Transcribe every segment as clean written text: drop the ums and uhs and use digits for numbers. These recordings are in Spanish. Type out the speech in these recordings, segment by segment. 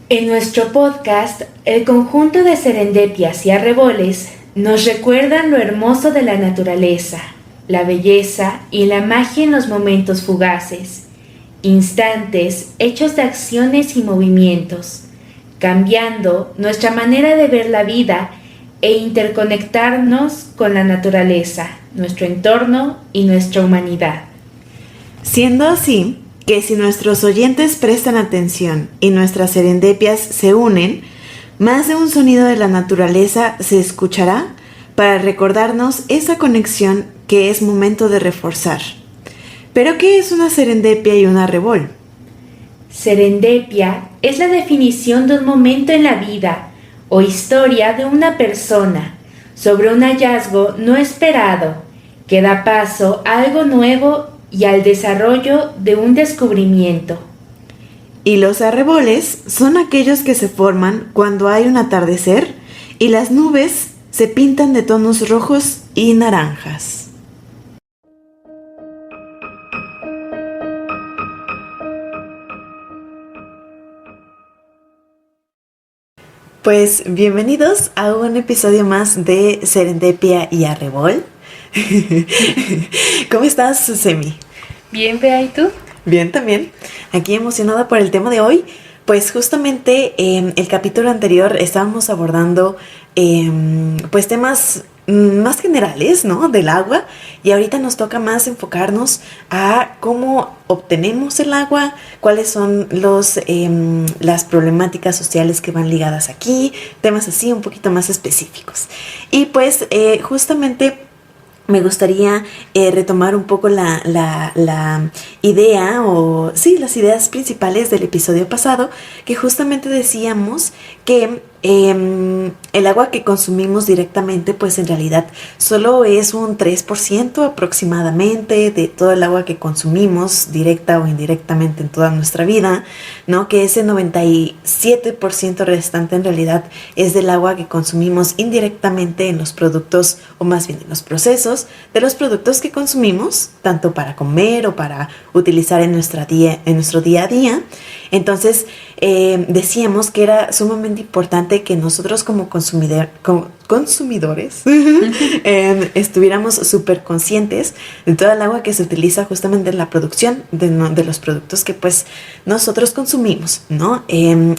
En nuestro podcast, el conjunto de serendepias y arreboles nos recuerdan lo hermoso de la naturaleza, la belleza y la magia en los momentos fugaces, instantes hechos de acciones y movimientos, cambiando nuestra manera de ver la vida e interconectarnos con la naturaleza, nuestro entorno y nuestra humanidad. Siendo así, que si nuestros oyentes prestan atención y nuestras serendepias se unen, más de un sonido de la naturaleza se escuchará para recordarnos esa conexión que es momento de reforzar. ¿Pero qué es una serendipia y un arrebol? Serendipia es la definición de un momento en la vida o historia de una persona sobre un hallazgo no esperado que da paso a algo nuevo y al desarrollo de un descubrimiento. Y los arreboles son aquellos que se forman cuando hay un atardecer y las nubes se pintan de tonos rojos y naranjas. Pues bienvenidos a un episodio más de Serendipia y Arrebol. ¿Cómo estás, Semi? Bien, Bea, ¿y tú? Bien, también. Aquí emocionada por el tema de hoy. Pues justamente el capítulo anterior estábamos abordando pues temas más generales, ¿no? Del agua, y ahorita nos toca más enfocarnos a cómo obtenemos el agua, cuáles son las problemáticas sociales que van ligadas aquí, temas así un poquito más específicos. Y pues justamente me gustaría retomar un poco la idea, o sí, las ideas principales del episodio pasado, que justamente decíamos que el agua que consumimos directamente, pues en realidad solo es un 3% aproximadamente de todo el agua que consumimos directa o indirectamente en toda nuestra vida, ¿no? Que ese 97% restante en realidad es del agua que consumimos indirectamente en los productos, o más bien en los procesos de los productos que consumimos, tanto para comer o para utilizar en nuestro día a día. Entonces decíamos que era sumamente importante que nosotros como consumidores estuviéramos súper conscientes de toda el agua que se utiliza justamente en la producción de los productos que pues nosotros consumimos, ¿no?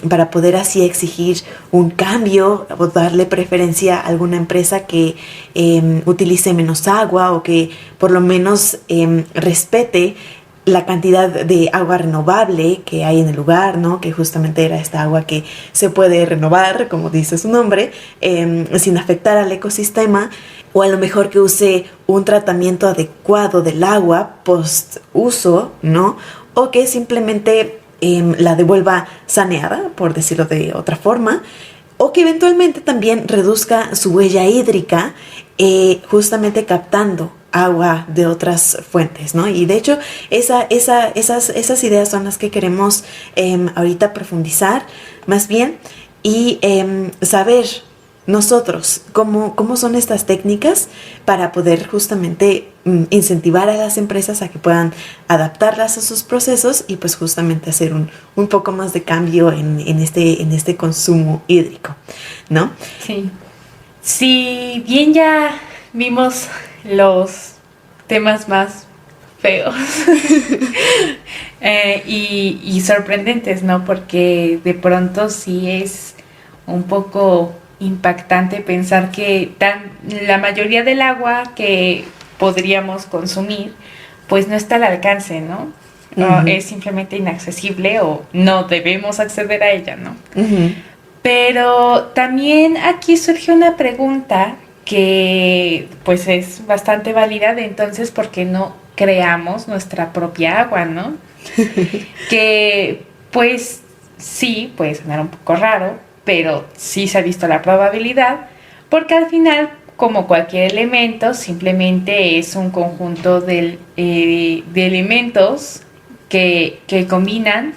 Para poder así exigir un cambio o darle preferencia a alguna empresa que utilice menos agua, o que por lo menos respete la cantidad de agua renovable que hay en el lugar, ¿no? Que justamente era esta agua que se puede renovar, como dice su nombre, sin afectar al ecosistema, o a lo mejor que use un tratamiento adecuado del agua post-uso, ¿no? O que simplemente la devuelva saneada, por decirlo de otra forma, o que eventualmente también reduzca su huella hídrica, justamente captando agua de otras fuentes, ¿no? Y de hecho esas ideas son las que queremos ahorita profundizar más bien, y saber nosotros cómo son estas técnicas para poder justamente incentivar a las empresas a que puedan adaptarlas a sus procesos, y pues justamente hacer un poco más de cambio en este consumo hídrico, ¿no? Sí. Si bien ya vimos los temas más feos y sorprendentes, ¿no? Porque de pronto sí es un poco impactante pensar que la mayoría del agua que podríamos consumir pues no está al alcance, ¿no? Uh-huh. Es simplemente inaccesible, o no debemos acceder a ella, ¿no? Uh-huh. Pero también aquí surge una pregunta que pues es bastante válida, de entonces ¿por qué no creamos nuestra propia agua, no? Que pues sí, puede sonar un poco raro, pero sí se ha visto la probabilidad, porque al final, como cualquier elemento, simplemente es un conjunto de elementos que combinan,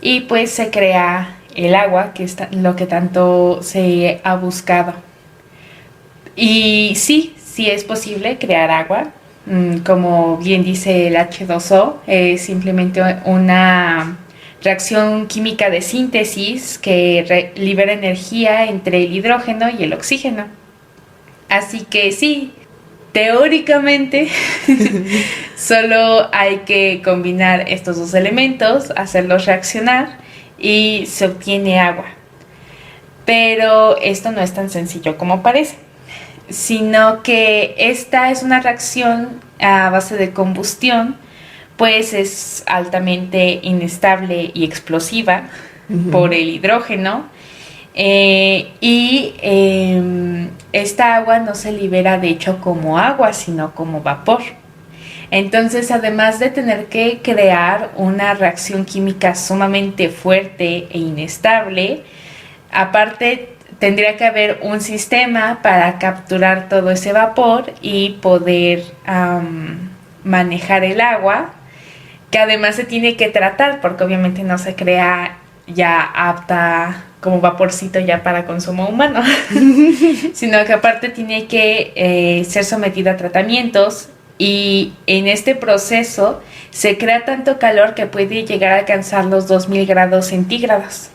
y pues se crea el agua, que es lo que tanto se ha buscado. Y sí es posible crear agua, como bien dice el H2O, es simplemente una reacción química de síntesis que libera energía entre el hidrógeno y el oxígeno. Así que sí, teóricamente solo hay que combinar estos dos elementos, hacerlos reaccionar y se obtiene agua. Pero esto no es tan sencillo como parece, sino que esta es una reacción a base de combustión, pues es altamente inestable y explosiva por el hidrógeno. Esta agua no se libera de hecho como agua, sino como vapor. Entonces, además de tener que crear una reacción química sumamente fuerte e inestable, aparte tendría que haber un sistema para capturar todo ese vapor y poder manejar el agua, que además se tiene que tratar, porque obviamente no se crea ya apta como vaporcito ya para consumo humano, sino que aparte tiene que ser sometida a tratamientos, y en este proceso se crea tanto calor que puede llegar a alcanzar los 2000 grados centígrados.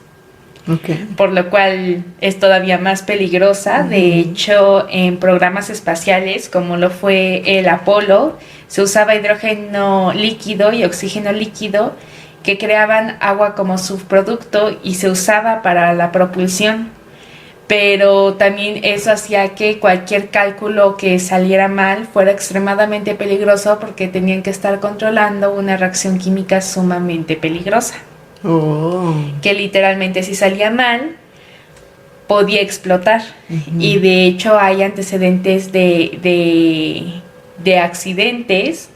Okay. Por lo cual es todavía más peligrosa. De hecho, en programas espaciales como lo fue el Apolo, se usaba hidrógeno líquido y oxígeno líquido que creaban agua como subproducto y se usaba para la propulsión. Pero también eso hacía que cualquier cálculo que saliera mal fuera extremadamente peligroso, porque tenían que estar controlando una reacción química sumamente peligrosa. Que literalmente si salía mal podía explotar. Y de hecho hay antecedentes de accidentes,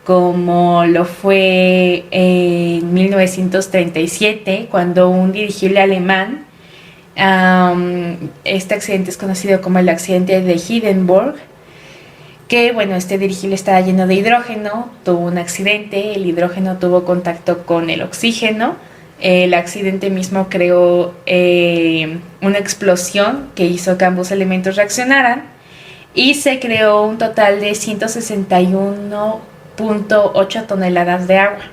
como lo fue en 1937 cuando un dirigible alemán, este accidente es conocido como el accidente de Hindenburg, que bueno, este dirigible estaba lleno de hidrógeno, tuvo un accidente, el hidrógeno tuvo contacto con el oxígeno, el accidente mismo creó una explosión que hizo que ambos elementos reaccionaran y se creó un total de 161.8 toneladas de agua.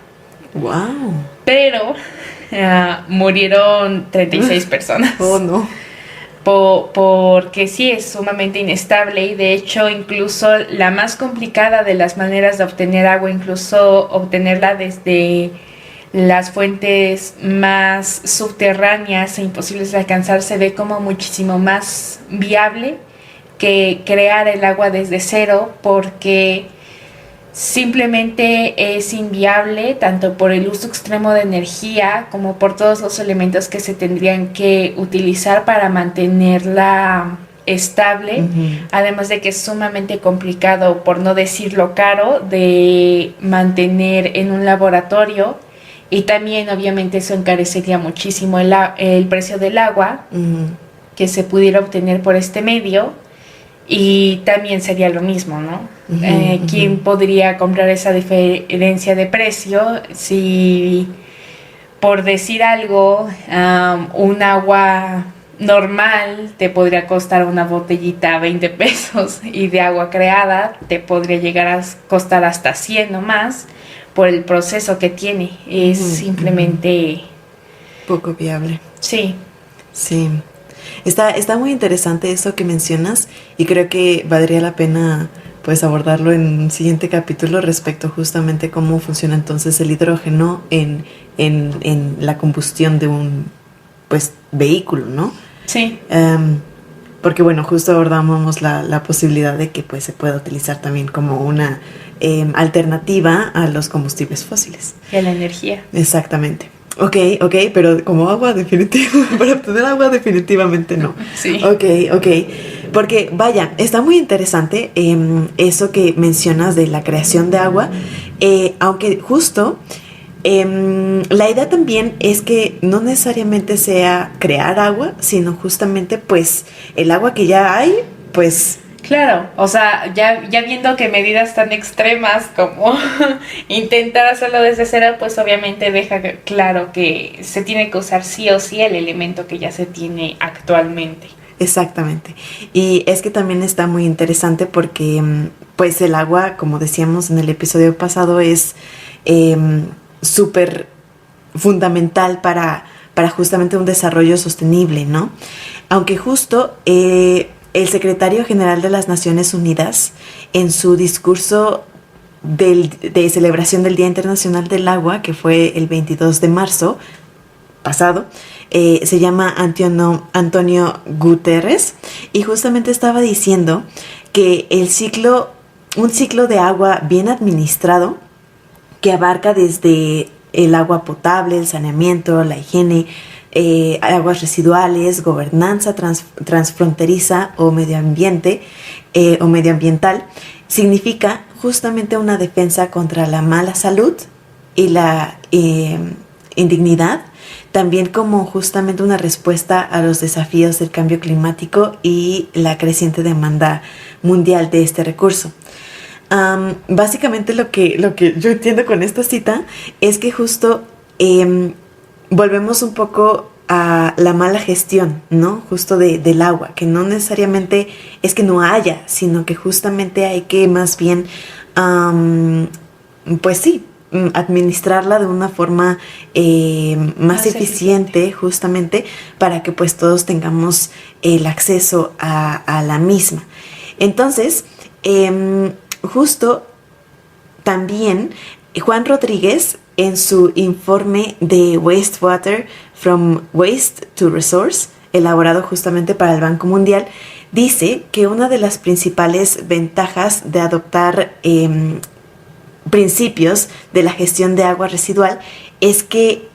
¡Wow! Pero murieron 36 personas. ¡Oh, no! Porque sí es sumamente inestable, y de hecho incluso la más complicada de las maneras de obtener agua, incluso obtenerla desde las fuentes más subterráneas e imposibles de alcanzar, se ve como muchísimo más viable que crear el agua desde cero, porque simplemente es inviable tanto por el uso extremo de energía como por todos los elementos que se tendrían que utilizar para mantenerla estable, además de que es sumamente complicado, por no decirlo caro, de mantener en un laboratorio, y también obviamente eso encarecería muchísimo el precio del agua que se pudiera obtener por este medio. Y también sería lo mismo, ¿no? ¿Quién podría comprar esa diferencia de precio? Si, por decir algo, un agua normal te podría costar una botellita 20 pesos, y de agua creada te podría llegar a costar hasta 100 o más, por el proceso que tiene. Es simplemente poco viable. Sí. Sí. Está muy interesante eso que mencionas, y creo que valdría la pena pues abordarlo en un siguiente capítulo respecto justamente cómo funciona entonces el hidrógeno en la combustión de un pues vehículo, ¿no? Sí. Porque bueno, justo abordábamos la posibilidad de que pues se pueda utilizar también como una alternativa a los combustibles fósiles. Y a la energía. Exactamente. Ok, pero como agua definitiva, para obtener agua definitivamente no. Sí. Ok, porque vaya, está muy interesante eso que mencionas de la creación de agua, aunque justo la idea también es que no necesariamente sea crear agua, sino justamente pues el agua que ya hay, pues... Claro, o sea, ya viendo que medidas tan extremas como intentar hacerlo desde cero, pues obviamente deja claro que se tiene que usar sí o sí el elemento que ya se tiene actualmente. Exactamente. Y es que también está muy interesante porque pues el agua, como decíamos en el episodio pasado, es súper fundamental para justamente un desarrollo sostenible, ¿no? Aunque justo el secretario general de las Naciones Unidas, en su discurso de celebración del Día Internacional del Agua, que fue el 22 de marzo pasado, se llama Antonio Guterres, y justamente estaba diciendo que un ciclo de agua bien administrado, que abarca desde el agua potable, el saneamiento, la higiene, aguas residuales, gobernanza transfronteriza o medioambiental, significa justamente una defensa contra la mala salud y la indignidad, también como justamente una respuesta a los desafíos del cambio climático y la creciente demanda mundial de este recurso. Básicamente lo que yo entiendo con esta cita es que justo volvemos un poco a la mala gestión, ¿no? Justo del agua, que no necesariamente es que no haya, sino que justamente hay que más bien, pues sí, administrarla de una forma más eficiente, justamente para que pues todos tengamos el acceso a la misma. Entonces, justo también Juan Rodríguez, en su informe de Wastewater from Waste to Resource, elaborado justamente para el Banco Mundial, dice que una de las principales ventajas de adoptar principios de la gestión de agua residual es que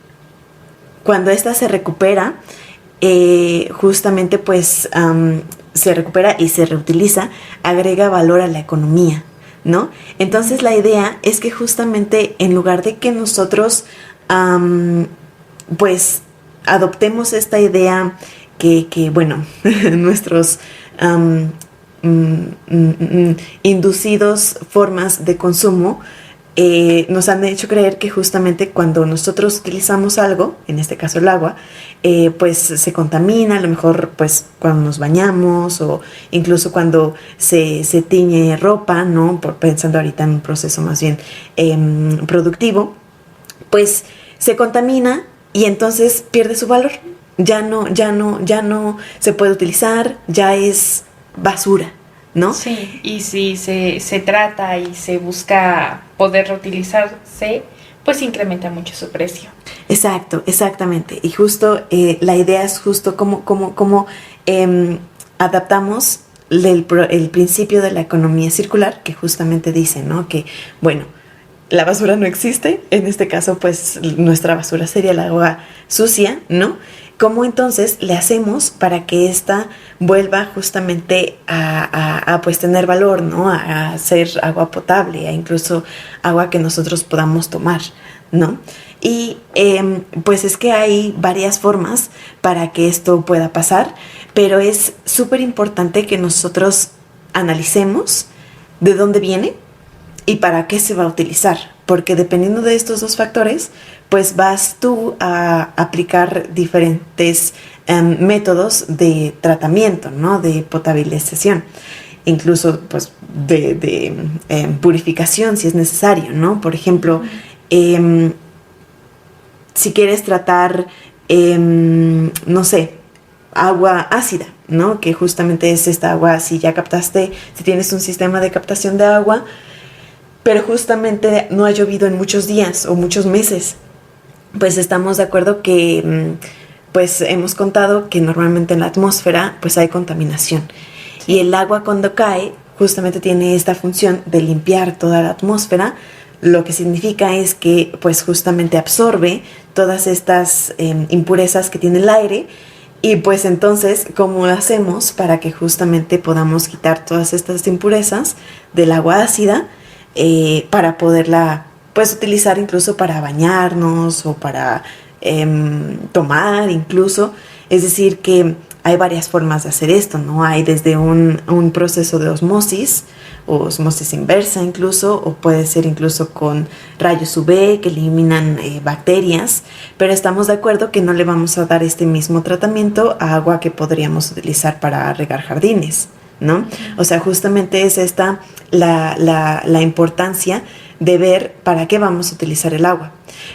cuando ésta se recupera, justamente pues se recupera y se reutiliza, agrega valor a la economía, ¿no? Entonces la idea es que justamente en lugar de que nosotros pues adoptemos esta idea que bueno, nuestros inducidos formas de consumo nos han hecho creer que justamente cuando nosotros utilizamos algo, en este caso el agua, pues se contamina, a lo mejor pues cuando nos bañamos o incluso cuando se tiñe ropa, ¿no? Pensando ahorita en un proceso más bien productivo, pues se contamina y entonces pierde su valor. Ya no se puede utilizar, ya es basura, ¿no? Sí, y si se trata y se busca poder reutilizarse, pues incrementa mucho su precio. Exacto, exactamente. Y justo la idea es justo cómo adaptamos el principio de la economía circular, que justamente dice, ¿no? Que, bueno, la basura no existe, en este caso, pues nuestra basura sería el agua sucia, ¿no? ¿Cómo entonces le hacemos para que ésta vuelva justamente a pues tener valor, ¿no? A ser agua potable, a incluso agua que nosotros podamos tomar, ¿no? Y pues es que hay varias formas para que esto pueda pasar, pero es súper importante que nosotros analicemos de dónde viene y para qué se va a utilizar, porque dependiendo de estos dos factores, pues vas tú a aplicar diferentes métodos de tratamiento, ¿no? De potabilización, incluso pues de purificación si es necesario, ¿no? Por ejemplo, si quieres tratar, no sé, agua ácida, ¿no? Que justamente es esta agua, si ya captaste, si tienes un sistema de captación de agua, pero justamente no ha llovido en muchos días o muchos meses, pues estamos de acuerdo que pues hemos contado que normalmente en la atmósfera pues hay contaminación. Sí. Y el agua cuando cae justamente tiene esta función de limpiar toda la atmósfera, lo que significa es que pues justamente absorbe todas estas impurezas que tiene el aire. Y pues entonces, ¿cómo hacemos para que justamente podamos quitar todas estas impurezas del agua ácida para poderla pues utilizar incluso para bañarnos o para tomar incluso? Es decir, que hay varias formas de hacer esto, ¿no? Hay desde un proceso de osmosis o osmosis inversa incluso, o puede ser incluso con rayos UV que eliminan bacterias, pero estamos de acuerdo que no le vamos a dar este mismo tratamiento a agua que podríamos utilizar para regar jardines, ¿no? O sea, justamente es esta la importancia de ver para qué vamos a utilizar el agua.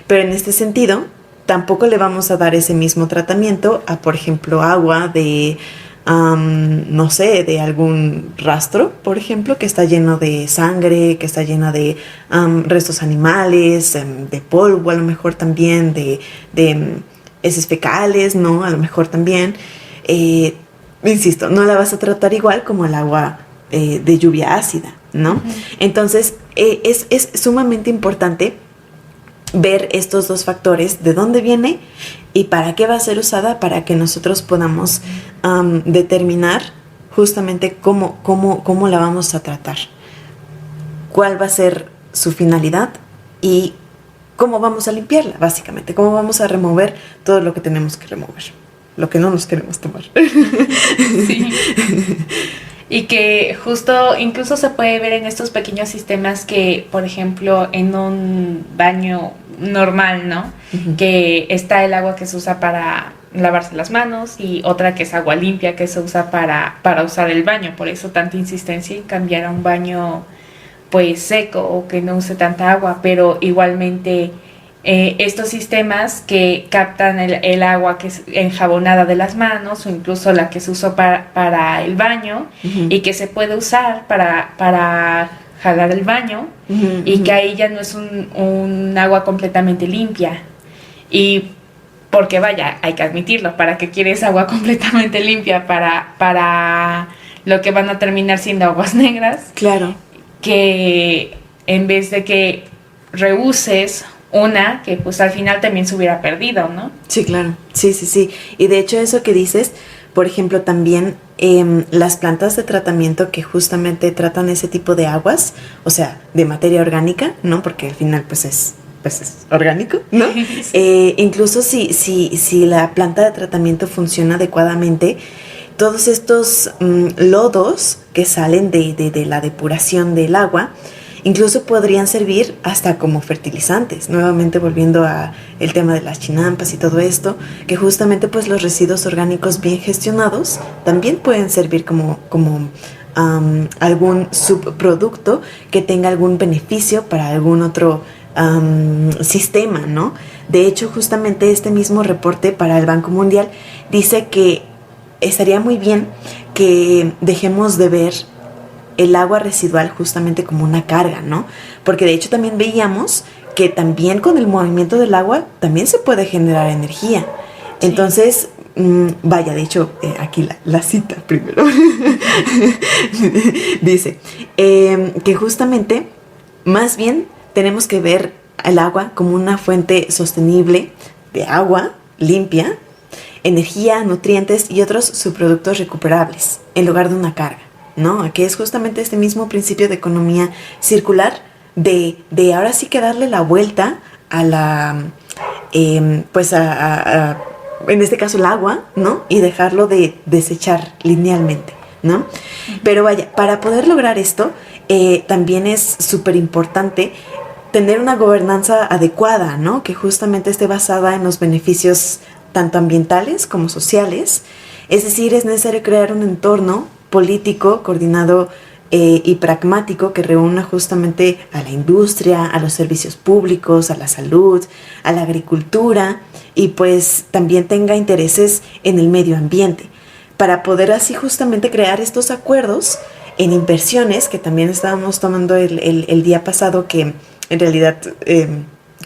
Pero en este sentido, tampoco le vamos a dar ese mismo tratamiento a, por ejemplo, agua de, no sé, de algún rastro, por ejemplo, que está lleno de sangre, que está llena de restos animales, de polvo a lo mejor también, de heces fecales, ¿no? A lo mejor también. Insisto, no la vas a tratar igual como el agua de lluvia ácida, ¿no? Uh-huh. Entonces, es sumamente importante ver estos dos factores, de dónde viene y para qué va a ser usada, para que nosotros podamos determinar justamente cómo la vamos a tratar, cuál va a ser su finalidad y cómo vamos a limpiarla, básicamente, cómo vamos a remover todo lo que tenemos que remover, lo que no nos queremos tomar. Sí. Y que justo incluso se puede ver en estos pequeños sistemas que, por ejemplo, en un baño normal, ¿no? Uh-huh. Que está el agua que se usa para lavarse las manos y otra que es agua limpia que se usa para usar el baño. Por eso tanta insistencia en cambiar a un baño pues seco o que no use tanta agua, pero igualmente estos sistemas que captan el agua que es enjabonada de las manos o incluso la que se usó para el baño uh-huh. y que se puede usar para jalar el baño uh-huh. y que ahí ya no es un agua completamente limpia. Y porque vaya, hay que admitirlo, ¿para qué quieres agua completamente limpia? Para lo que van a terminar siendo aguas negras. Claro. Que en vez de que reuses una que pues al final también se hubiera perdido, ¿no? Sí, claro, sí. Y de hecho eso que dices, por ejemplo, también las plantas de tratamiento que justamente tratan ese tipo de aguas, o sea, de materia orgánica, ¿no? Porque al final pues es orgánico, ¿no? Sí. Incluso si la planta de tratamiento funciona adecuadamente, todos estos lodos que salen de la depuración del agua, incluso podrían servir hasta como fertilizantes, nuevamente volviendo a el tema de las chinampas y todo esto, que justamente pues los residuos orgánicos bien gestionados también pueden servir como algún subproducto que tenga algún beneficio para algún otro sistema, ¿no? De hecho, justamente este mismo reporte para el Banco Mundial dice que estaría muy bien que dejemos de ver el agua residual justamente como una carga, ¿no? Porque de hecho también veíamos que también con el movimiento del agua también se puede generar energía. Sí. Entonces, vaya, de hecho, aquí la cita primero. Dice que justamente, más bien, tenemos que ver el agua como una fuente sostenible de agua limpia, energía, nutrientes y otros subproductos recuperables, en lugar de una carga, ¿no? Que es justamente este mismo principio de economía circular, de ahora sí que darle la vuelta a la, pues en este caso el agua, ¿no? Y dejarlo de desechar linealmente, ¿no? Pero vaya, para poder lograr esto, también es súper importante tener una gobernanza adecuada, ¿no? Que justamente esté basada en los beneficios tanto ambientales como sociales. Es decir, es necesario crear un entorno político, coordinado y pragmático que reúna justamente a la industria, a los servicios públicos, a la salud, a la agricultura y pues también tenga intereses en el medio ambiente para poder así justamente crear estos acuerdos en inversiones que también estábamos tomando el día pasado, que en realidad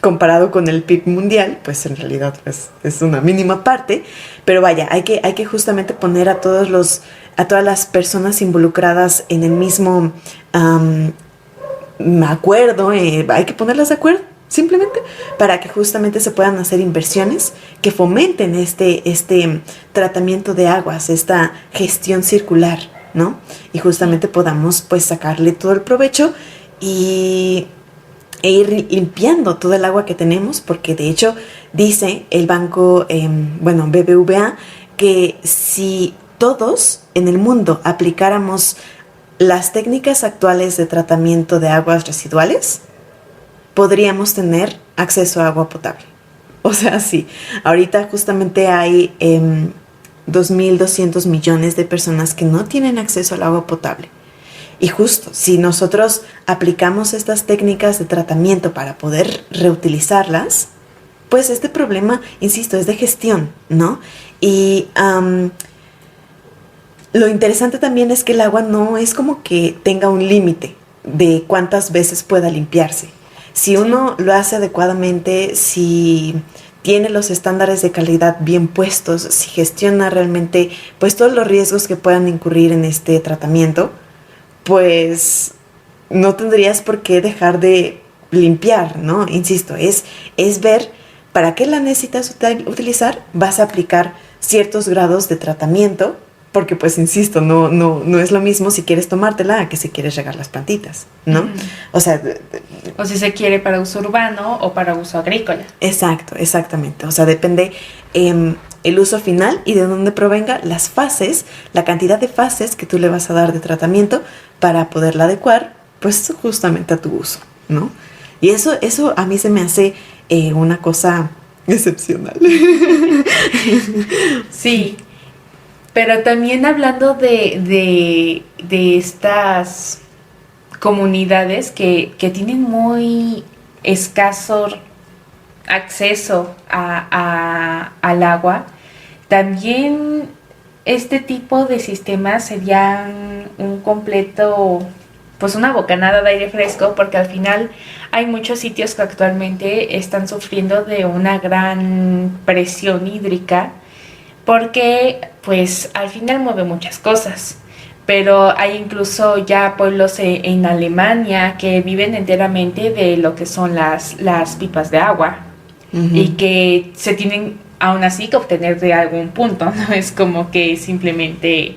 comparado con el PIB mundial, pues en realidad es una mínima parte, pero vaya, hay que justamente poner a todas las personas involucradas en el mismo acuerdo, hay que ponerlas de acuerdo simplemente para que justamente se puedan hacer inversiones que fomenten este tratamiento de aguas, esta gestión circular, ¿no? Y justamente podamos pues sacarle todo el provecho e ir limpiando todo el agua que tenemos, porque de hecho dice el banco, BBVA, que si todos en el mundo aplicáramos las técnicas actuales de tratamiento de aguas residuales, podríamos tener acceso a agua potable. O sea, sí, ahorita justamente hay 2.200 millones de personas que no tienen acceso al agua potable. Y justo, si nosotros aplicamos estas técnicas de tratamiento para poder reutilizarlas, pues este problema, insisto, es de gestión, ¿no? Y lo interesante también es que el agua no es como que tenga un límite de cuántas veces pueda limpiarse. Si uno lo hace adecuadamente, si tiene los estándares de calidad bien puestos, si gestiona realmente pues todos los riesgos que puedan incurrir en este tratamiento, pues no tendrías por qué dejar de limpiar, ¿no? Insisto, es ver para qué la necesitas utilizar, vas a aplicar ciertos grados de tratamiento, porque pues insisto, no es lo mismo si quieres tomártela a que si quieres regar las plantitas, ¿no? O sea, o si se quiere para uso urbano o para uso agrícola. Exacto, exactamente. O sea, depende el uso final y de dónde provenga las fases, la cantidad de fases que tú le vas a dar de tratamiento para poderla adecuar, pues justamente a tu uso, ¿no? Y eso a mí se me hace una cosa excepcional. Sí, pero también hablando de estas comunidades que tienen muy escaso acceso al agua, también este tipo de sistemas serían un completo, pues una bocanada de aire fresco, porque al final hay muchos sitios que actualmente están sufriendo de una gran presión hídrica, porque pues al final mueve muchas cosas. Pero hay incluso ya pueblos en Alemania que viven enteramente de lo que son las pipas de agua. Uh-huh. Y que se tienen aún así que obtener de algún punto, no es como que simplemente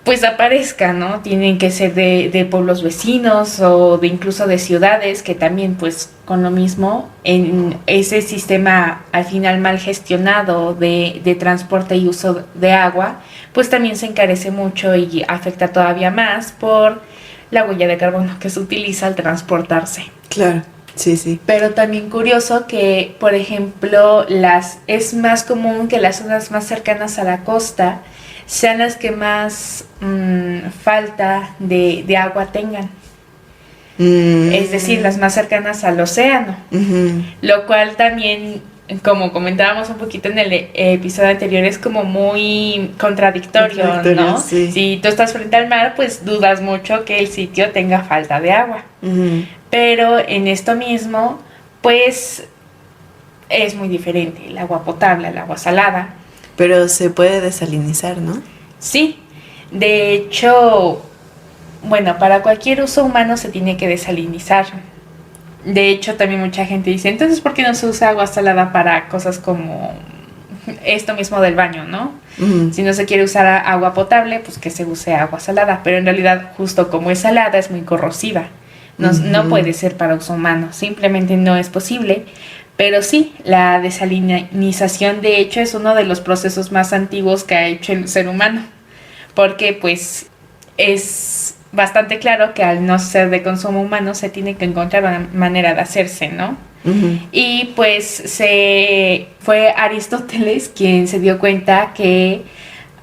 pues aparezca, ¿no? Tienen que ser de pueblos vecinos o de incluso de ciudades que también pues con lo mismo en ese sistema al final mal gestionado de transporte y uso de agua, pues también se encarece mucho y afecta todavía más por la huella de carbono que se utiliza al transportarse. Claro. Sí, sí. Pero también curioso que, por ejemplo, es más común que las zonas más cercanas a la costa sean las que más falta de agua tengan. Es decir, las más cercanas al océano. Uh-huh. Lo cual también, como comentábamos un poquito en el episodio anterior, es como muy contradictorio, ¿no? Sí. Si tú estás frente al mar, pues dudas mucho que el sitio tenga falta de agua. Uh-huh. Pero en esto mismo, pues es muy diferente el agua potable, el agua salada. Pero se puede desalinizar, ¿no? Sí, de hecho, bueno, para cualquier uso humano se tiene que desalinizar. De hecho, también mucha gente dice, entonces, ¿por qué no se usa agua salada para cosas como esto mismo del baño, ¿no? Uh-huh. Si no se quiere usar agua potable, pues que se use agua salada. Pero en realidad, justo como es salada, es muy corrosiva. No puede ser para uso humano, simplemente no es posible. Pero sí, la desalinización de hecho es uno de los procesos más antiguos que ha hecho el ser humano, porque pues es bastante claro que al no ser de consumo humano se tiene que encontrar una manera de hacerse, ¿no? Uh-huh. Y pues fue Aristóteles quien se dio cuenta que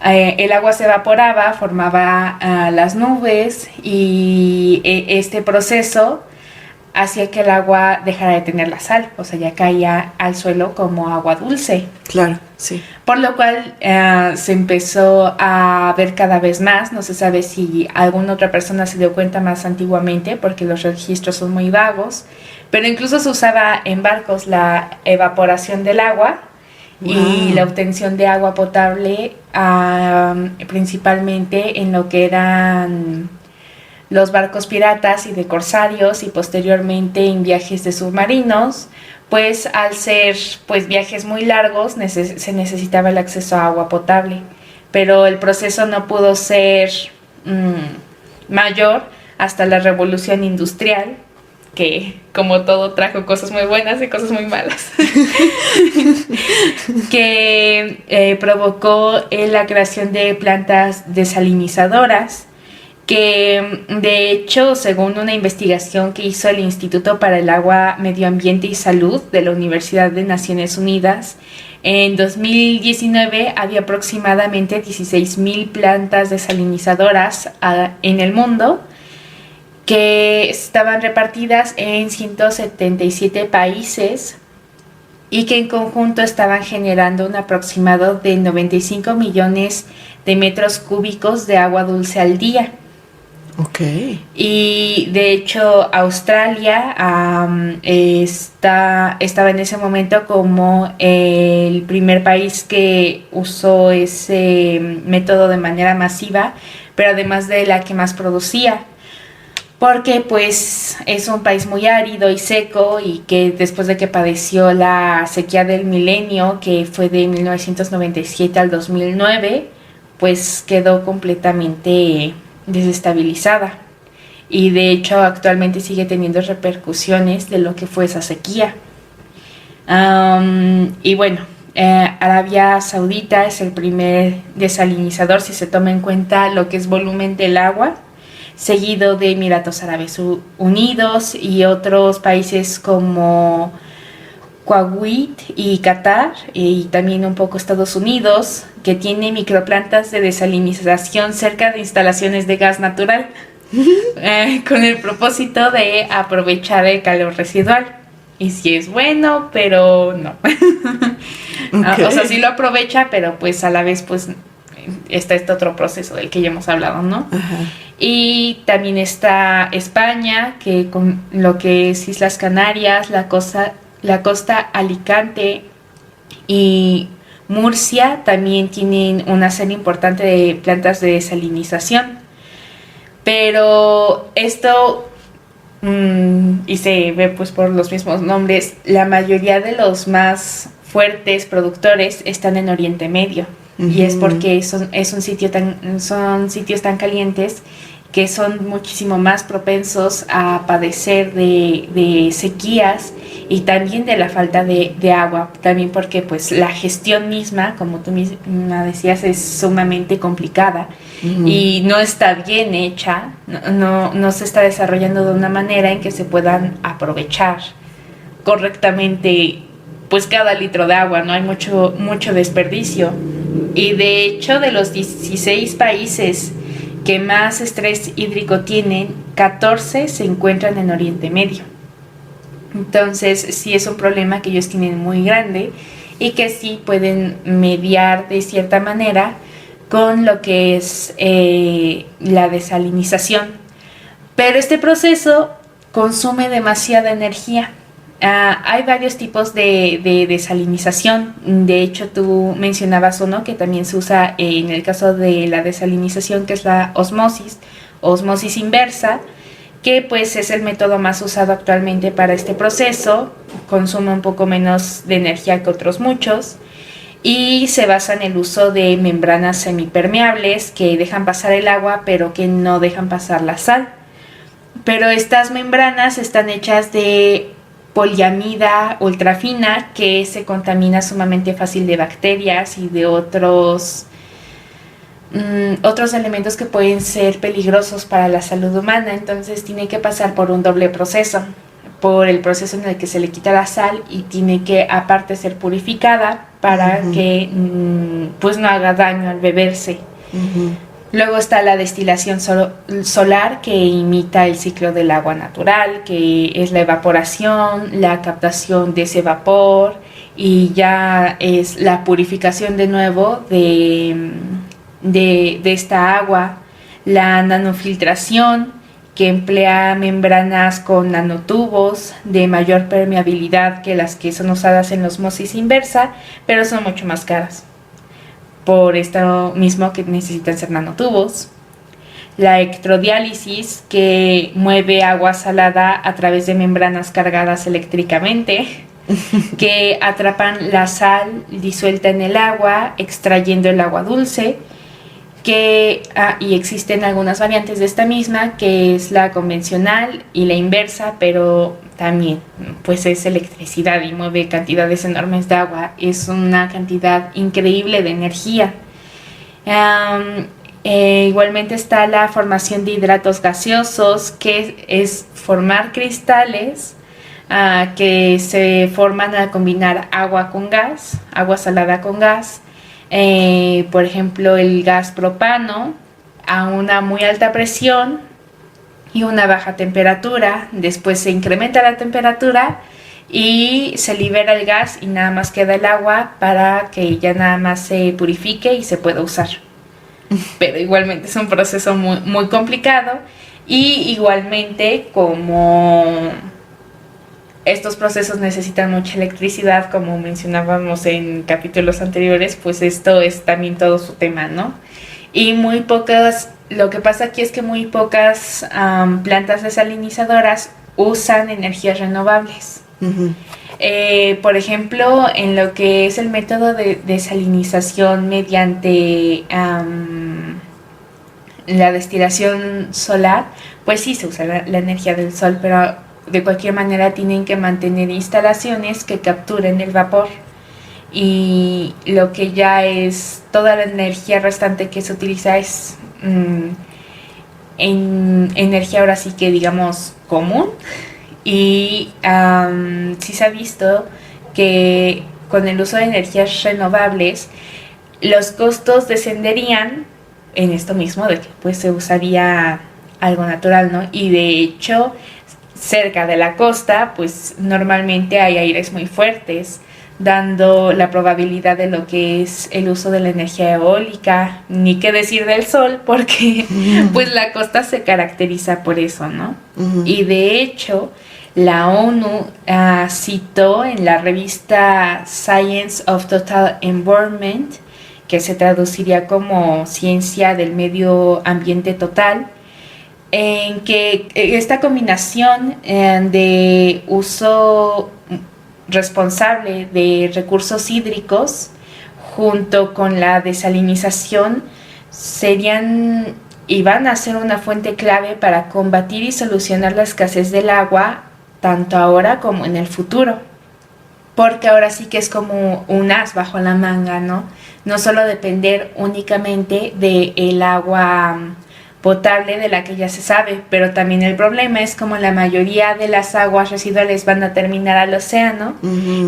el agua se evaporaba, formaba las nubes y este proceso hacía que el agua dejara de tener la sal, o sea, ya caía al suelo como agua dulce. Claro, sí. Por lo cual se empezó a ver cada vez más, no se sabe si alguna otra persona se dio cuenta más antiguamente, porque los registros son muy vagos, pero incluso se usaba en barcos la evaporación del agua. Wow. Y la obtención de agua potable principalmente en lo que eran los barcos piratas y de corsarios y posteriormente en viajes de submarinos, pues al ser pues viajes muy largos se necesitaba el acceso a agua potable, pero el proceso no pudo ser mayor hasta la revolución industrial, que como todo trajo cosas muy buenas y cosas muy malas, que provocó la creación de plantas desalinizadoras, que de hecho, según una investigación que hizo el Instituto para el Agua, Medio Ambiente y Salud de la Universidad de Naciones Unidas, en 2019 había aproximadamente 16,000 plantas desalinizadoras en el mundo, que estaban repartidas en 177 países y que en conjunto estaban generando un aproximado de 95 millones de metros cúbicos de agua dulce al día. Ok. Y de hecho Australia estaba en ese momento como el primer país que usó ese método de manera masiva, pero además de la que más producía, porque pues es un país muy árido y seco, y que después de que padeció la sequía del milenio, que fue de 1997 al 2009, pues quedó completamente desestabilizada, y de hecho actualmente sigue teniendo repercusiones de lo que fue esa sequía. Y bueno, Arabia Saudita es el primer desalinizador si se toma en cuenta lo que es volumen del agua, seguido de Emiratos Árabes Unidos y otros países como Kuwait y Qatar, y también un poco Estados Unidos, que tiene microplantas de desalinización cerca de instalaciones de gas natural, con el propósito de aprovechar el calor residual. Y sí es bueno, pero no. Okay. O sea, sí lo aprovecha, pero pues a la vez pues está este otro proceso del que ya hemos hablado, ¿no? Ajá. Y también está España, que con lo que es Islas Canarias, la costa Alicante y Murcia también tienen una serie importante de plantas de desalinización. Pero esto, y se ve pues por los mismos nombres, la mayoría de los más fuertes productores están en Oriente Medio. Uh-huh. Y es porque son sitios tan calientes que son muchísimo más propensos a padecer de sequías y también de la falta de agua, también porque pues la gestión misma, como tú misma decías, es sumamente complicada. Uh-huh. Y no está bien hecha, no se está desarrollando de una manera en que se puedan aprovechar correctamente pues cada litro de agua, no hay mucho desperdicio. Y de hecho, de los 16 países que más estrés hídrico tienen, 14 se encuentran en Oriente Medio. Entonces sí es un problema que ellos tienen muy grande y que sí pueden mediar de cierta manera con lo que es la desalinización. Pero este proceso consume demasiada energía. Hay varios tipos de desalinización. De hecho, tú mencionabas uno que también se usa en el caso de la desalinización, que es la osmosis inversa, que pues es el método más usado actualmente para este proceso. Consume un poco menos de energía que otros muchos y se basa en el uso de membranas semipermeables que dejan pasar el agua pero que no dejan pasar la sal. Pero estas membranas están hechas de poliamida ultrafina, que se contamina sumamente fácil de bacterias y de otros elementos que pueden ser peligrosos para la salud humana. Entonces tiene que pasar por un doble proceso, por el proceso en el que se le quita la sal y tiene que aparte ser purificada para uh-huh. que pues no haga daño al beberse. Uh-huh. Luego está la destilación solar, que imita el ciclo del agua natural, que es la evaporación, la captación de ese vapor, y ya es la purificación de nuevo de esta agua. La nanofiltración, que emplea membranas con nanotubos de mayor permeabilidad que las que son usadas en la osmosis inversa, pero son mucho más caras. Por esto mismo que necesitan ser nanotubos. La electrodiálisis, que mueve agua salada a través de membranas cargadas eléctricamente, que atrapan la sal disuelta en el agua, extrayendo el agua dulce, y existen algunas variantes de esta misma, que es la convencional y la inversa, pero también pues es electricidad y mueve cantidades enormes de agua. Es una cantidad increíble de energía. Igualmente está la formación de hidratos gaseosos, que es formar cristales que se forman al combinar agua con gas, agua salada con gas. Por ejemplo, el gas propano a una muy alta presión y una baja temperatura. Después se incrementa la temperatura y se libera el gas y nada más queda el agua para que ya nada más se purifique y se pueda usar. Pero igualmente es un proceso muy, muy complicado, y igualmente como estos procesos necesitan mucha electricidad, como mencionábamos en capítulos anteriores, pues esto es también todo su tema, ¿no? Y muy pocas, lo que pasa aquí es que muy pocas plantas desalinizadoras usan energías renovables. Ujú. Por ejemplo, en lo que es el método de desalinización mediante la destilación solar, pues sí se usa la energía del sol, pero de cualquier manera tienen que mantener instalaciones que capturen el vapor, y lo que ya es toda la energía restante que se utiliza es en energía ahora sí que digamos común, y sí se ha visto que con el uso de energías renovables los costos descenderían en esto mismo de que pues se usaría algo natural, ¿no? Y de hecho cerca de la costa pues normalmente hay aires muy fuertes, dando la probabilidad de lo que es el uso de la energía eólica, ni qué decir del sol, porque pues la costa se caracteriza por eso, ¿no? Y de hecho la ONU citó en la revista Science of Total Environment, que se traduciría como Ciencia del Medio Ambiente Total, en que esta combinación de uso responsable de recursos hídricos junto con la desalinización serían y van a ser una fuente clave para combatir y solucionar la escasez del agua tanto ahora como en el futuro, porque ahora sí que es como un as bajo la manga, ¿no? No solo depender únicamente del agua potable de la que ya se sabe, pero también el problema es como la mayoría de las aguas residuales van a terminar al océano,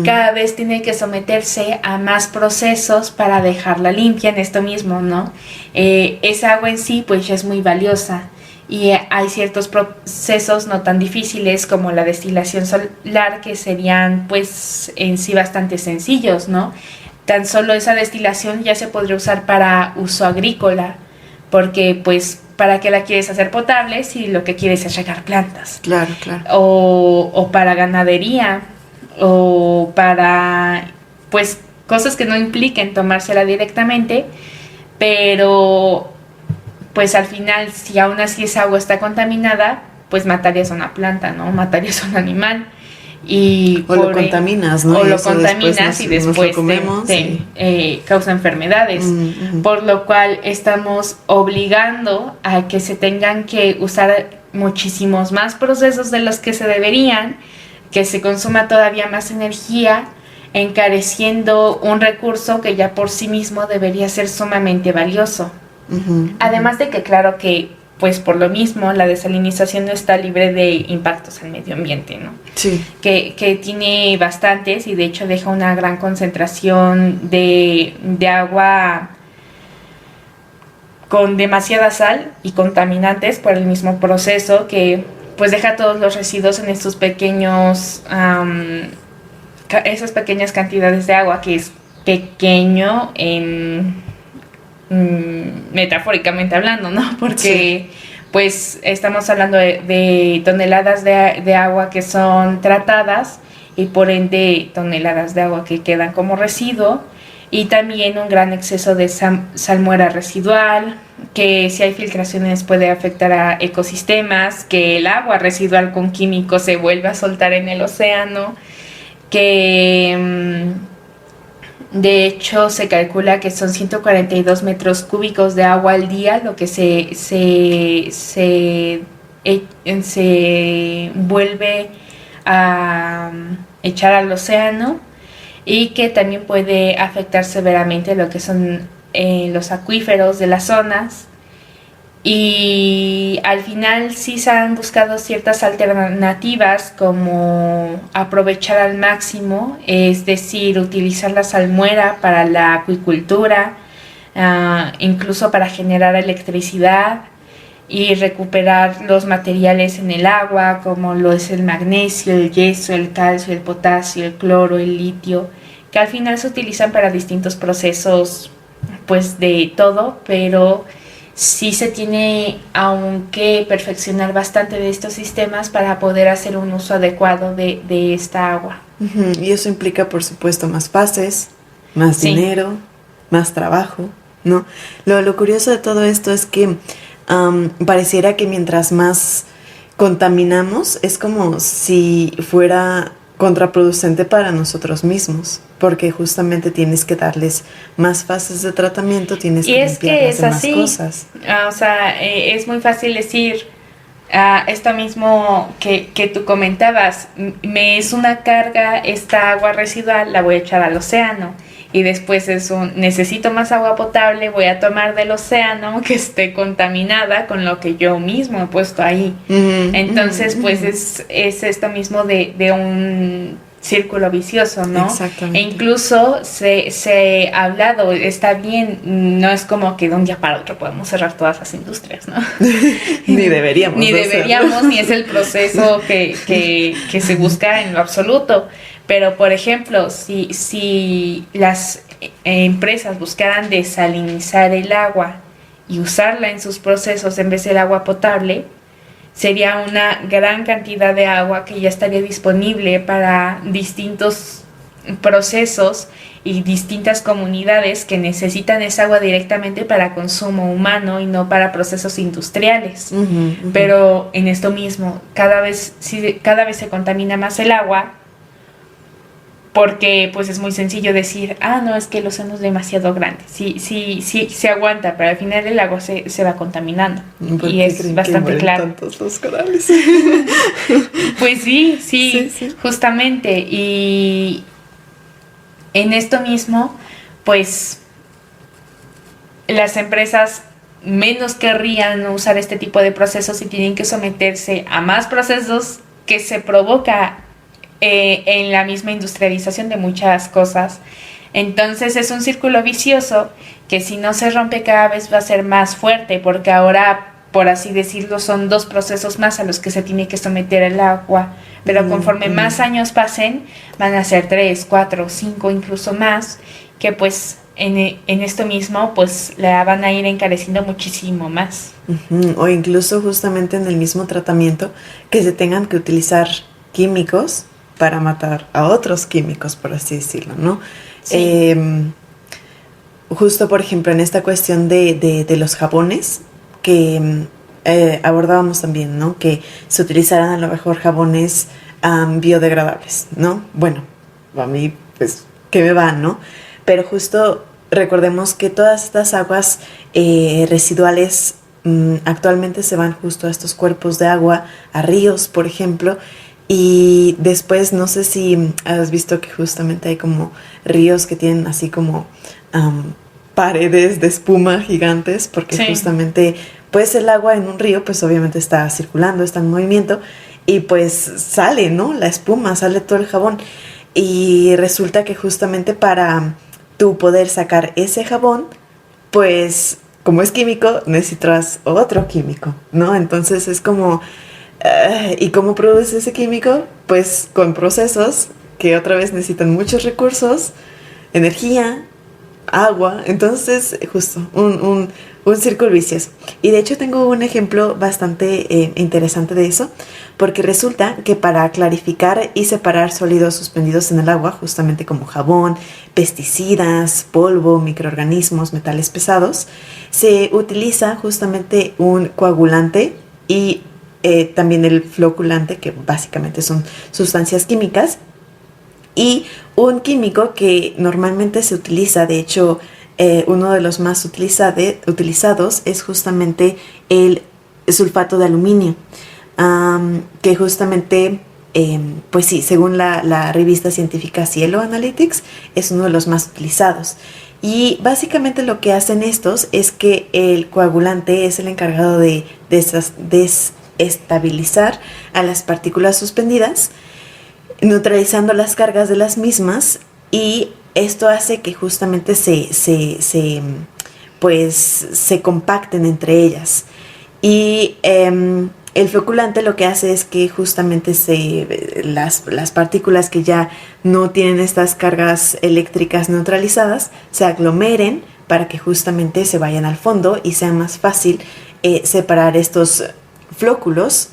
cada vez tiene que someterse a más procesos para dejarla limpia en esto mismo, ¿no? Esa agua en sí pues ya es muy valiosa, y hay ciertos procesos no tan difíciles como la destilación solar que serían pues en sí bastante sencillos, ¿no? Tan solo esa destilación ya se podría usar para uso agrícola, porque pues ¿para qué la quieres hacer potable si lo que quieres es regar plantas? Claro, claro. O para ganadería, o para pues cosas que no impliquen tomársela directamente, pero pues al final si aún así esa agua está contaminada, pues matarías a una planta, ¿no? Matarías a un animal. Y o lo contaminas, ¿no? O lo contaminas y después te causa enfermedades. Por lo cual estamos obligando a que se tengan que usar muchísimos más procesos de los que se deberían, que se consuma todavía más energía, encareciendo un recurso que ya por sí mismo debería ser sumamente valioso. Además de que claro que pues por lo mismo la desalinización no está libre de impactos al medio ambiente, ¿no? Sí. Que tiene bastantes, y de hecho deja una gran concentración de agua con demasiada sal y contaminantes por el mismo proceso, que pues deja todos los residuos en estos pequeños esas pequeñas cantidades de agua, que es pequeño en metafóricamente hablando, ¿no? Porque sí, pues estamos hablando de toneladas de agua que son tratadas, y por ende toneladas de agua que quedan como residuo, y también un gran exceso de salmuera residual, que si hay filtraciones puede afectar a ecosistemas, que el agua residual con químicos se vuelve a soltar en el océano, que de hecho se calcula que son 142 metros cúbicos de agua al día lo que se vuelve a echar al océano, y que también puede afectar severamente lo que son los acuíferos de las zonas. Y al final sí se han buscado ciertas alternativas, como aprovechar al máximo, es decir, utilizar la salmuera para la acuicultura, incluso para generar electricidad, y recuperar los materiales en el agua, como lo es el magnesio, el yeso, el calcio, el potasio, el cloro, el litio, que al final se utilizan para distintos procesos, pues de todo, pero sí se tiene aún que perfeccionar bastante de estos sistemas para poder hacer un uso adecuado de esta agua. Y eso implica, por supuesto, más fases, más dinero, más trabajo, ¿no? Lo curioso de todo esto es que pareciera que mientras más contaminamos, es como si fuera contraproducente para nosotros mismos, porque justamente tienes que darles más fases de tratamiento, tienes que limpiarlas de más cosas. O sea, es muy fácil decir esto mismo que tú comentabas, me es una carga esta agua residual, la voy a echar al océano. Y después necesito más agua potable, voy a tomar del océano que esté contaminada con lo que yo mismo he puesto ahí. Entonces, pues es esto mismo de un círculo vicioso, ¿no? Exactamente. E incluso se ha hablado, está bien, no es como que de un día para otro podemos cerrar todas las industrias, ¿no? Ni deberíamos. Ni deberíamos, ni es el proceso que se busca en lo absoluto. Pero, por ejemplo, si las empresas buscaran desalinizar el agua y usarla en sus procesos en vez del agua potable, sería una gran cantidad de agua que ya estaría disponible para distintos procesos y distintas comunidades que necesitan esa agua directamente para consumo humano y no para procesos industriales. Pero en esto mismo, cada vez se contamina más el agua, porque pues es muy sencillo decir, no, es que el océano es demasiado grande. Sí, se aguanta, pero al final el agua se va contaminando. Y es bastante claro. Tantos los corales? Pues sí, justamente. Y en esto mismo, pues las empresas menos querrían usar este tipo de procesos y tienen que someterse a más procesos que se provoca en la misma industrialización de muchas cosas. Entonces es un círculo vicioso que si no se rompe cada vez va a ser más fuerte, porque ahora, por así decirlo, son 2 procesos más a los que se tiene que someter el agua, pero conforme más años pasen van a ser 3, 4, 5, incluso más, que pues en esto mismo pues la van a ir encareciendo muchísimo más. O incluso justamente en el mismo tratamiento que se tengan que utilizar químicos para matar a otros químicos, por así decirlo, ¿no? Sí. Justo, por ejemplo, en esta cuestión de los jabones, que abordábamos también, ¿no? Que se utilizaran a lo mejor jabones biodegradables, ¿no? Bueno, a mí, pues, ¿qué me va, no? Pero justo recordemos que todas estas aguas residuales actualmente se van justo a estos cuerpos de agua, a ríos, por ejemplo. Y después, no sé si has visto que justamente hay como ríos que tienen así como paredes de espuma gigantes, porque justamente pues el agua en un río pues obviamente está circulando, está en movimiento y pues sale, ¿no? La espuma, sale todo el jabón y resulta que justamente para tú poder sacar ese jabón, pues como es químico necesitas otro químico, ¿no? Entonces es como... ¿y cómo produce ese químico? Pues con procesos que otra vez necesitan muchos recursos, energía, agua. Entonces, justo, un círculo vicioso. Y de hecho tengo un ejemplo bastante interesante de eso, porque resulta que para clarificar y separar sólidos suspendidos en el agua, justamente como jabón, pesticidas, polvo, microorganismos, metales pesados, se utiliza justamente un coagulante y también el floculante, que básicamente son sustancias químicas, y un químico que normalmente se utiliza, de hecho, uno de los más utilizados es justamente el sulfato de aluminio, que justamente, pues sí, según la revista científica Cielo Analytics, es uno de los más utilizados. Y básicamente lo que hacen estos es que el coagulante es el encargado de estabilizar a las partículas suspendidas, neutralizando las cargas de las mismas, y esto hace que justamente se compacten entre ellas. Y el floculante lo que hace es que justamente las partículas que ya no tienen estas cargas eléctricas neutralizadas se aglomeren para que justamente se vayan al fondo y sea más fácil separar estos flóculos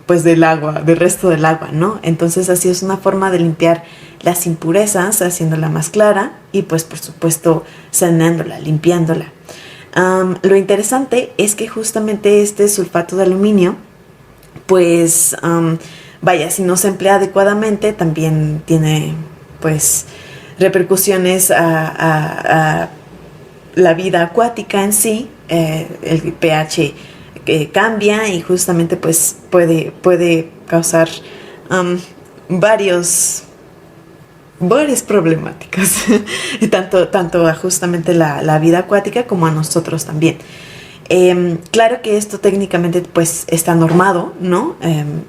pues del agua, del resto del agua, ¿no? Entonces así es una forma de limpiar las impurezas, haciéndola más clara y pues por supuesto sanándola, limpiándola. Lo interesante es que justamente este sulfato de aluminio, pues vaya, si no se emplea adecuadamente, también tiene pues repercusiones a la vida acuática en sí. El pH cambia y justamente pues puede causar varias problemáticas, tanto a justamente la vida acuática como a nosotros también. Claro que esto técnicamente pues está normado, ¿no?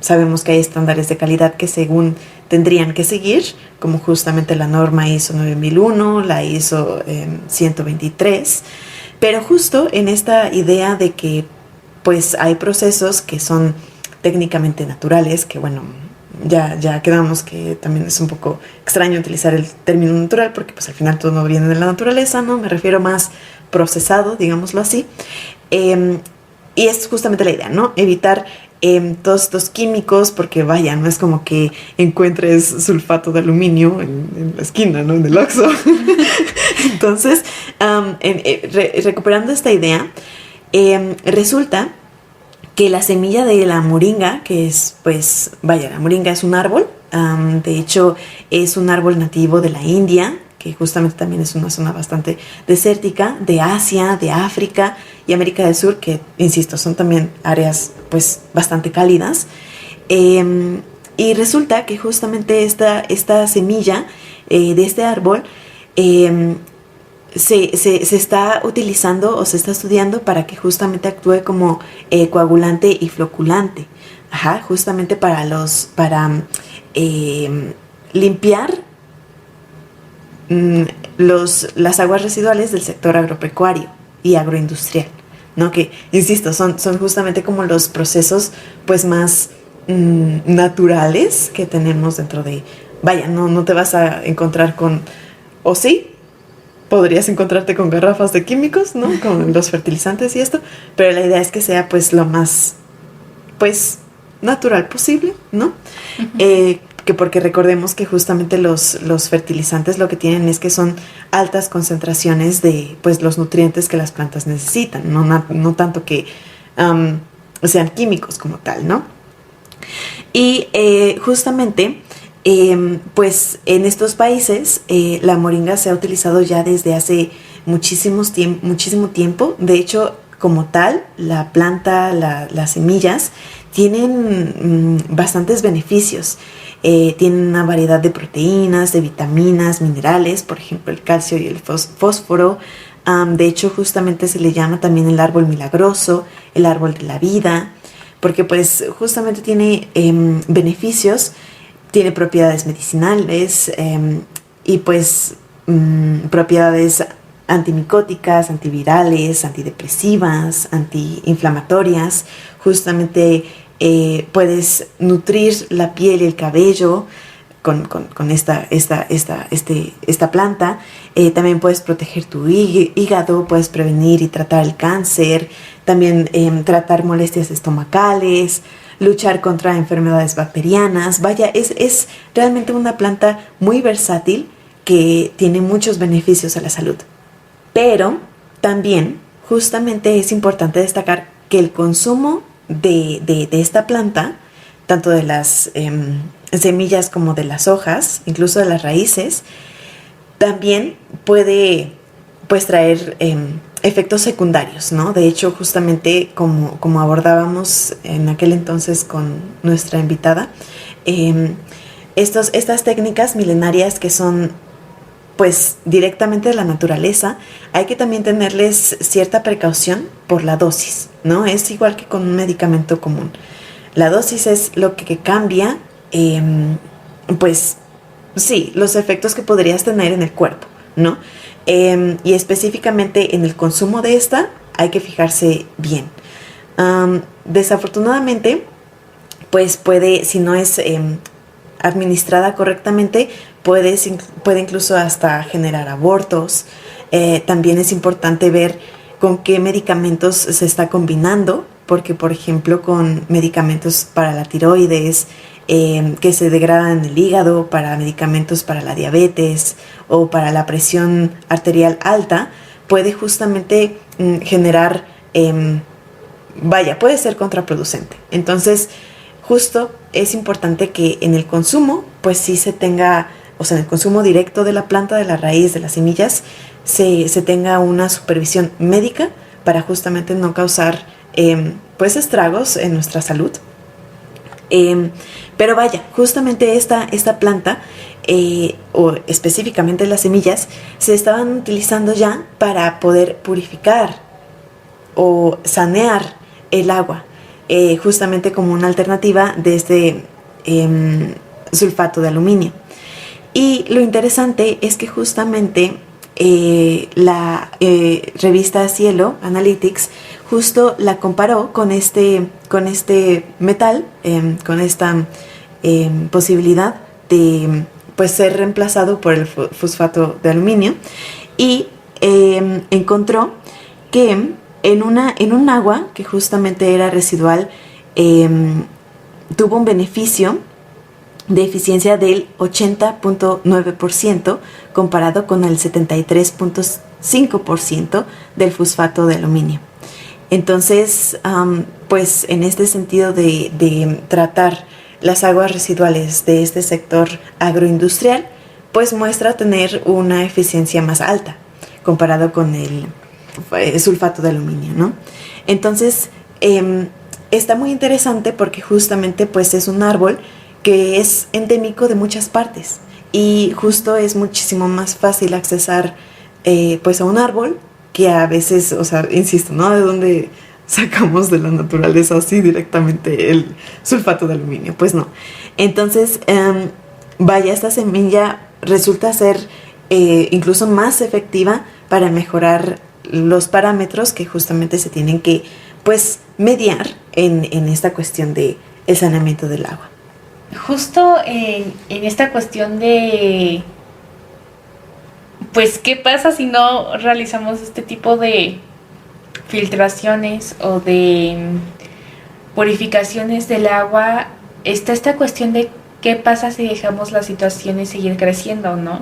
Sabemos que hay estándares de calidad que según tendrían que seguir, como justamente la norma ISO 9001, la ISO 123, pero justo en esta idea de que pues hay procesos que son técnicamente naturales, que bueno, ya quedamos que también es un poco extraño utilizar el término natural porque pues al final todo no viene de la naturaleza, ¿no? Me refiero más procesado, digámoslo así. Y es justamente la idea, ¿no? Evitar todos estos químicos porque vaya, no es como que encuentres sulfato de aluminio en la esquina, ¿no? En el Oxxo. Entonces, recuperando esta idea, resulta que la semilla de la moringa, que es, pues, vaya, la moringa es un árbol, de hecho es un árbol nativo de la India, que justamente también es una zona bastante desértica, de Asia, de África y América del Sur, que, insisto, son también áreas, pues, bastante cálidas. Y resulta que justamente esta semilla de este árbol se está utilizando o se está estudiando para que justamente actúe como coagulante y floculante. Ajá, justamente para limpiar las aguas residuales del sector agropecuario y agroindustrial, ¿no? Que, insisto, son justamente como los procesos pues más naturales que tenemos dentro de... Vaya, no te vas a encontrar con... ¿O sí? Podrías encontrarte con garrafas de químicos, ¿no? Con los fertilizantes y esto, pero la idea es que sea pues lo más pues natural posible, ¿no? Que porque recordemos que justamente los fertilizantes lo que tienen es que son altas concentraciones de pues los nutrientes que las plantas necesitan, no tanto que sean químicos como tal, ¿no? Y justamente pues en estos países la moringa se ha utilizado ya desde hace muchísimo tiempo. De hecho, como tal, la planta, las semillas tienen bastantes beneficios. Tienen una variedad de proteínas, de vitaminas, minerales, por ejemplo el calcio y el fósforo. De hecho, justamente se le llama también el árbol milagroso, el árbol de la vida, porque pues justamente tiene beneficios. Tiene propiedades medicinales y pues propiedades antimicóticas, antivirales, antidepresivas, antiinflamatorias. Justamente puedes nutrir la piel y el cabello con esta planta. También puedes proteger tu hígado, puedes prevenir y tratar el cáncer, también tratar molestias estomacales, luchar contra enfermedades bacterianas. Vaya, es realmente una planta muy versátil que tiene muchos beneficios a la salud. Pero también justamente es importante destacar que el consumo de esta planta, tanto de las semillas como de las hojas, incluso de las raíces, también puede pues traer efectos secundarios, ¿no? De hecho, justamente como abordábamos en aquel entonces con nuestra invitada, estas técnicas milenarias que son pues directamente de la naturaleza, hay que también tenerles cierta precaución por la dosis, ¿no? Es igual que con un medicamento común. La dosis es lo que cambia, pues sí, los efectos que podrías tener en el cuerpo, ¿no? Y específicamente en el consumo de esta hay que fijarse bien. Desafortunadamente, pues puede, si no es administrada correctamente, puede incluso hasta generar abortos. También es importante ver con qué medicamentos se está combinando, porque por ejemplo con medicamentos para la tiroides, que se degradan en el hígado, para medicamentos para la diabetes o para la presión arterial alta, puede justamente generar, puede ser contraproducente. Entonces, justo es importante que en el consumo, pues sí se tenga, o sea, en el consumo directo de la planta, de la raíz, de las semillas, se tenga una supervisión médica para justamente no causar pues estragos en nuestra salud. Pero vaya, justamente esta planta, o específicamente las semillas, se estaban utilizando ya para poder purificar o sanear el agua, justamente como una alternativa de este sulfato de aluminio. Y lo interesante es que justamente la revista Cielo Analytics justo la comparó con este metal, con esta posibilidad de pues ser reemplazado por el fosfato de aluminio, y encontró que en un agua que justamente era residual, tuvo un beneficio de eficiencia del 80.9% comparado con el 73.5% del fosfato de aluminio. Entonces, pues en este sentido de tratar las aguas residuales de este sector agroindustrial, pues muestra tener una eficiencia más alta comparado con el sulfato de aluminio, ¿no? Entonces, está muy interesante porque justamente pues es un árbol que es endémico de muchas partes, y justo es muchísimo más fácil accesar pues a un árbol que a veces, o sea, insisto, ¿no? De dónde sacamos de la naturaleza así directamente el sulfato de aluminio, pues no. Entonces, vaya, esta semilla resulta ser incluso más efectiva para mejorar los parámetros que justamente se tienen que pues mediar en esta cuestión de el saneamiento del agua. Justo en esta cuestión de, pues, ¿qué pasa si no realizamos este tipo de filtraciones o de purificaciones del agua? Está esta cuestión de qué pasa si dejamos las situaciones seguir creciendo, ¿no?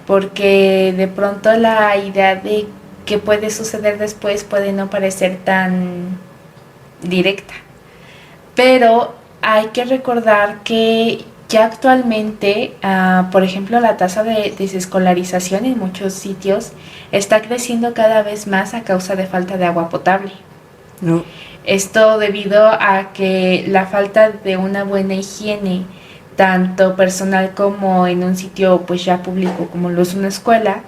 Porque de pronto la idea de qué puede suceder después puede no parecer tan directa. Pero hay que recordar que ya actualmente, por ejemplo, la tasa de desescolarización en muchos sitios está creciendo cada vez más a causa de falta de agua potable. No. Esto debido a que la falta de una buena higiene, tanto personal como en un sitio pues ya público como lo es una escuela,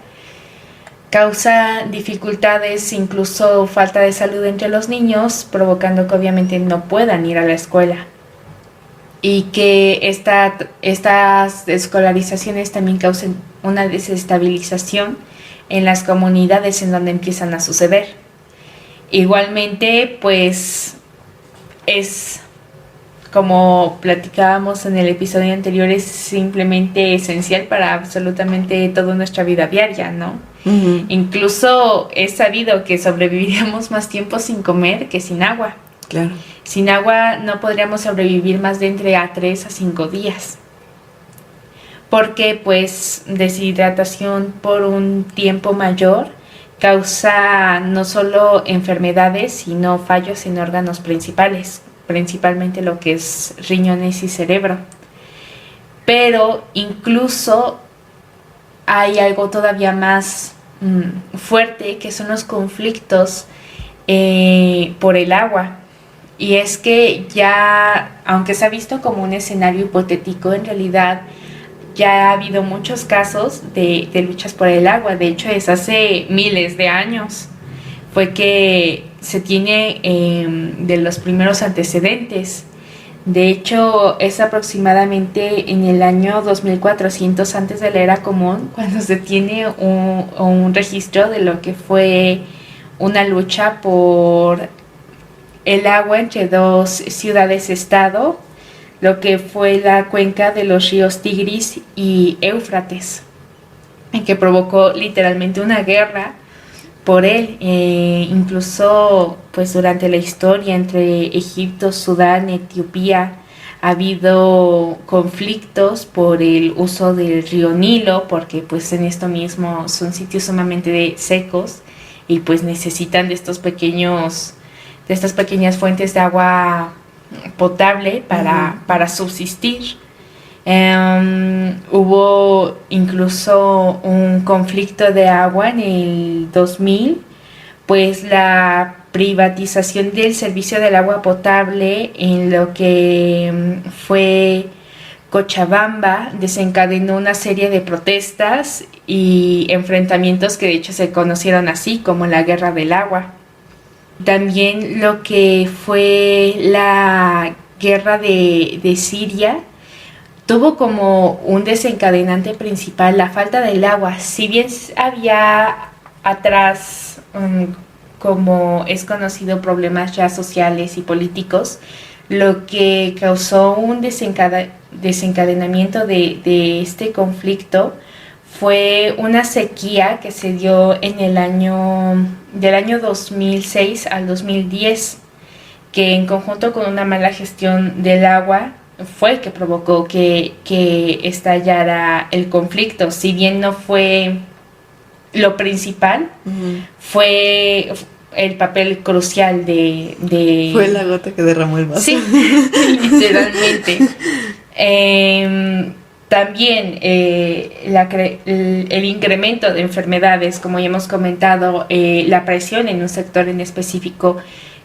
causa dificultades, incluso falta de salud entre los niños, provocando que obviamente no puedan ir a la escuela. Y que estas escolarizaciones también causen una desestabilización en las comunidades en donde empiezan a suceder. Igualmente, pues es, como platicábamos en el episodio anterior, es simplemente esencial para absolutamente toda nuestra vida diaria, ¿no? Uh-huh. Incluso es sabido que sobreviviríamos más tiempo sin comer que sin agua. Claro. Sin agua no podríamos sobrevivir más de entre 3 a 5 días. Porque pues deshidratación por un tiempo mayor causa no solo enfermedades, sino fallos en órganos principales, principalmente lo que es riñones y cerebro. Pero incluso hay algo todavía más fuerte, que son los conflictos por el agua. Y es que ya, aunque se ha visto como un escenario hipotético, en realidad ya ha habido muchos casos de luchas por el agua. De hecho, es hace miles de años fue que se tiene de los primeros antecedentes. De hecho, es aproximadamente en el año 2400 antes de la era común cuando se tiene un registro de lo que fue una lucha por el agua entre dos ciudades-estado, lo que fue la cuenca de los ríos Tigris y Éufrates, en que provocó literalmente una guerra por él. Incluso pues durante la historia entre Egipto, Sudán, Etiopía, ha habido conflictos por el uso del río Nilo, porque pues en esto mismo son sitios sumamente secos y pues necesitan de estas pequeñas fuentes de agua potable para subsistir. Hubo incluso un conflicto de agua en el 2000, pues la privatización del servicio del agua potable en lo que fue Cochabamba desencadenó una serie de protestas y enfrentamientos que de hecho se conocieron así como la Guerra del Agua. También lo que fue la guerra de Siria tuvo como un desencadenante principal la falta del agua. Si bien había atrás, como es conocido, problemas ya sociales y políticos, lo que causó un desencadenamiento de este conflicto fue una sequía que se dio en del año 2006 al 2010, que en conjunto con una mala gestión del agua fue el que provocó que estallara el conflicto. Si bien no fue lo principal, fue el papel crucial de... Fue la gota que derramó el vaso. Sí, literalmente. También el incremento de enfermedades, como ya hemos comentado, la presión en un sector en específico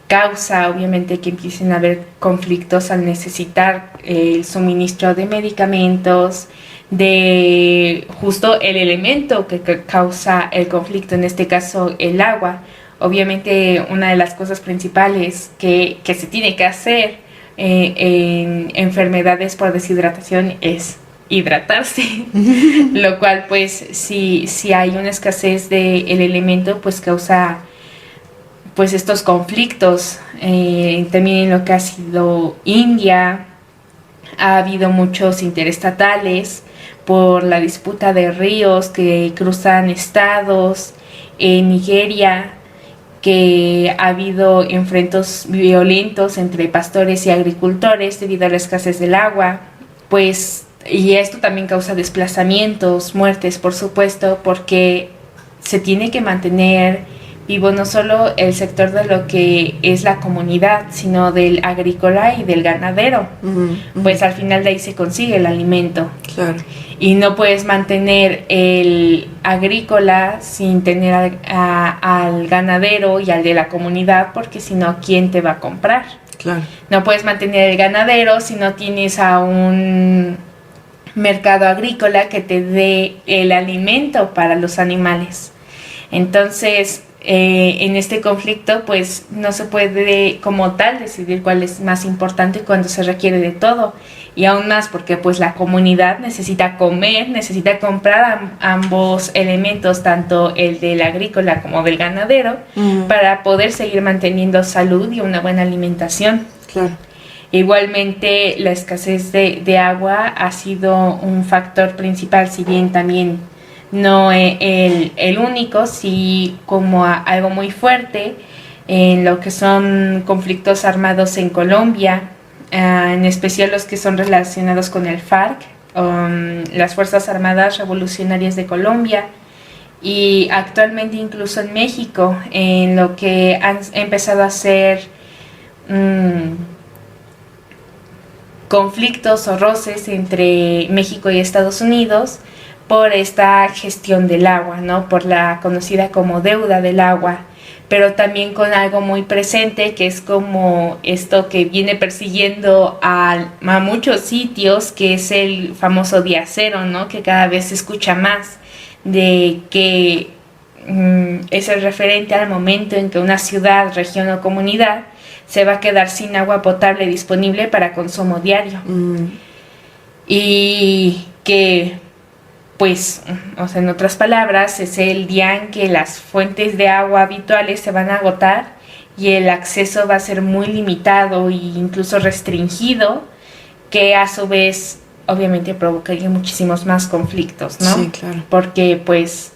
causa obviamente que empiecen a haber conflictos al necesitar el suministro de medicamentos, de justo el elemento que causa el conflicto, en este caso el agua. Obviamente una de las cosas principales que se tiene que hacer en enfermedades por deshidratación es hidratarse, lo cual pues si hay una escasez del elemento pues causa pues estos conflictos. También en lo que ha sido India ha habido muchos interestatales por la disputa de ríos que cruzan estados. En Nigeria, que ha habido enfrentos violentos entre pastores y agricultores debido a la escasez del agua, pues, y esto también causa desplazamientos, muertes, por supuesto, porque se tiene que mantener vivo no solo el sector de lo que es la comunidad, sino del agrícola y del ganadero. Pues al final de ahí se consigue el alimento. Claro. Y no puedes mantener el agrícola sin tener al ganadero y al de la comunidad, porque si no, ¿quién te va a comprar? Claro. No puedes mantener el ganadero si no tienes a un mercado agrícola que te dé el alimento para los animales. Entonces, en este conflicto pues no se puede como tal decidir cuál es más importante cuando se requiere de todo, y aún más porque pues la comunidad necesita comer, necesita comprar ambos elementos, tanto el del agrícola como del ganadero, para poder seguir manteniendo salud y una buena alimentación. Claro. Igualmente la escasez de agua ha sido un factor principal, si bien también no el único, sí como algo muy fuerte en lo que son conflictos armados en Colombia, en especial los que son relacionados con el FARC, las Fuerzas Armadas Revolucionarias de Colombia, y actualmente incluso en México, en lo que han empezado a ser conflictos o roces entre México y Estados Unidos por esta gestión del agua, ¿no? Por la conocida como deuda del agua, pero también con algo muy presente, que es como esto que viene persiguiendo a muchos sitios, que es el famoso día cero, ¿no? Que cada vez se escucha más, de que es el referente al momento en que una ciudad, región o comunidad se va a quedar sin agua potable disponible para consumo diario. Y que pues, o sea, en otras palabras, es el día en que las fuentes de agua habituales se van a agotar y el acceso va a ser muy limitado e incluso restringido, que a su vez obviamente provocaría muchísimos más conflictos, ¿no? Sí, claro. Porque pues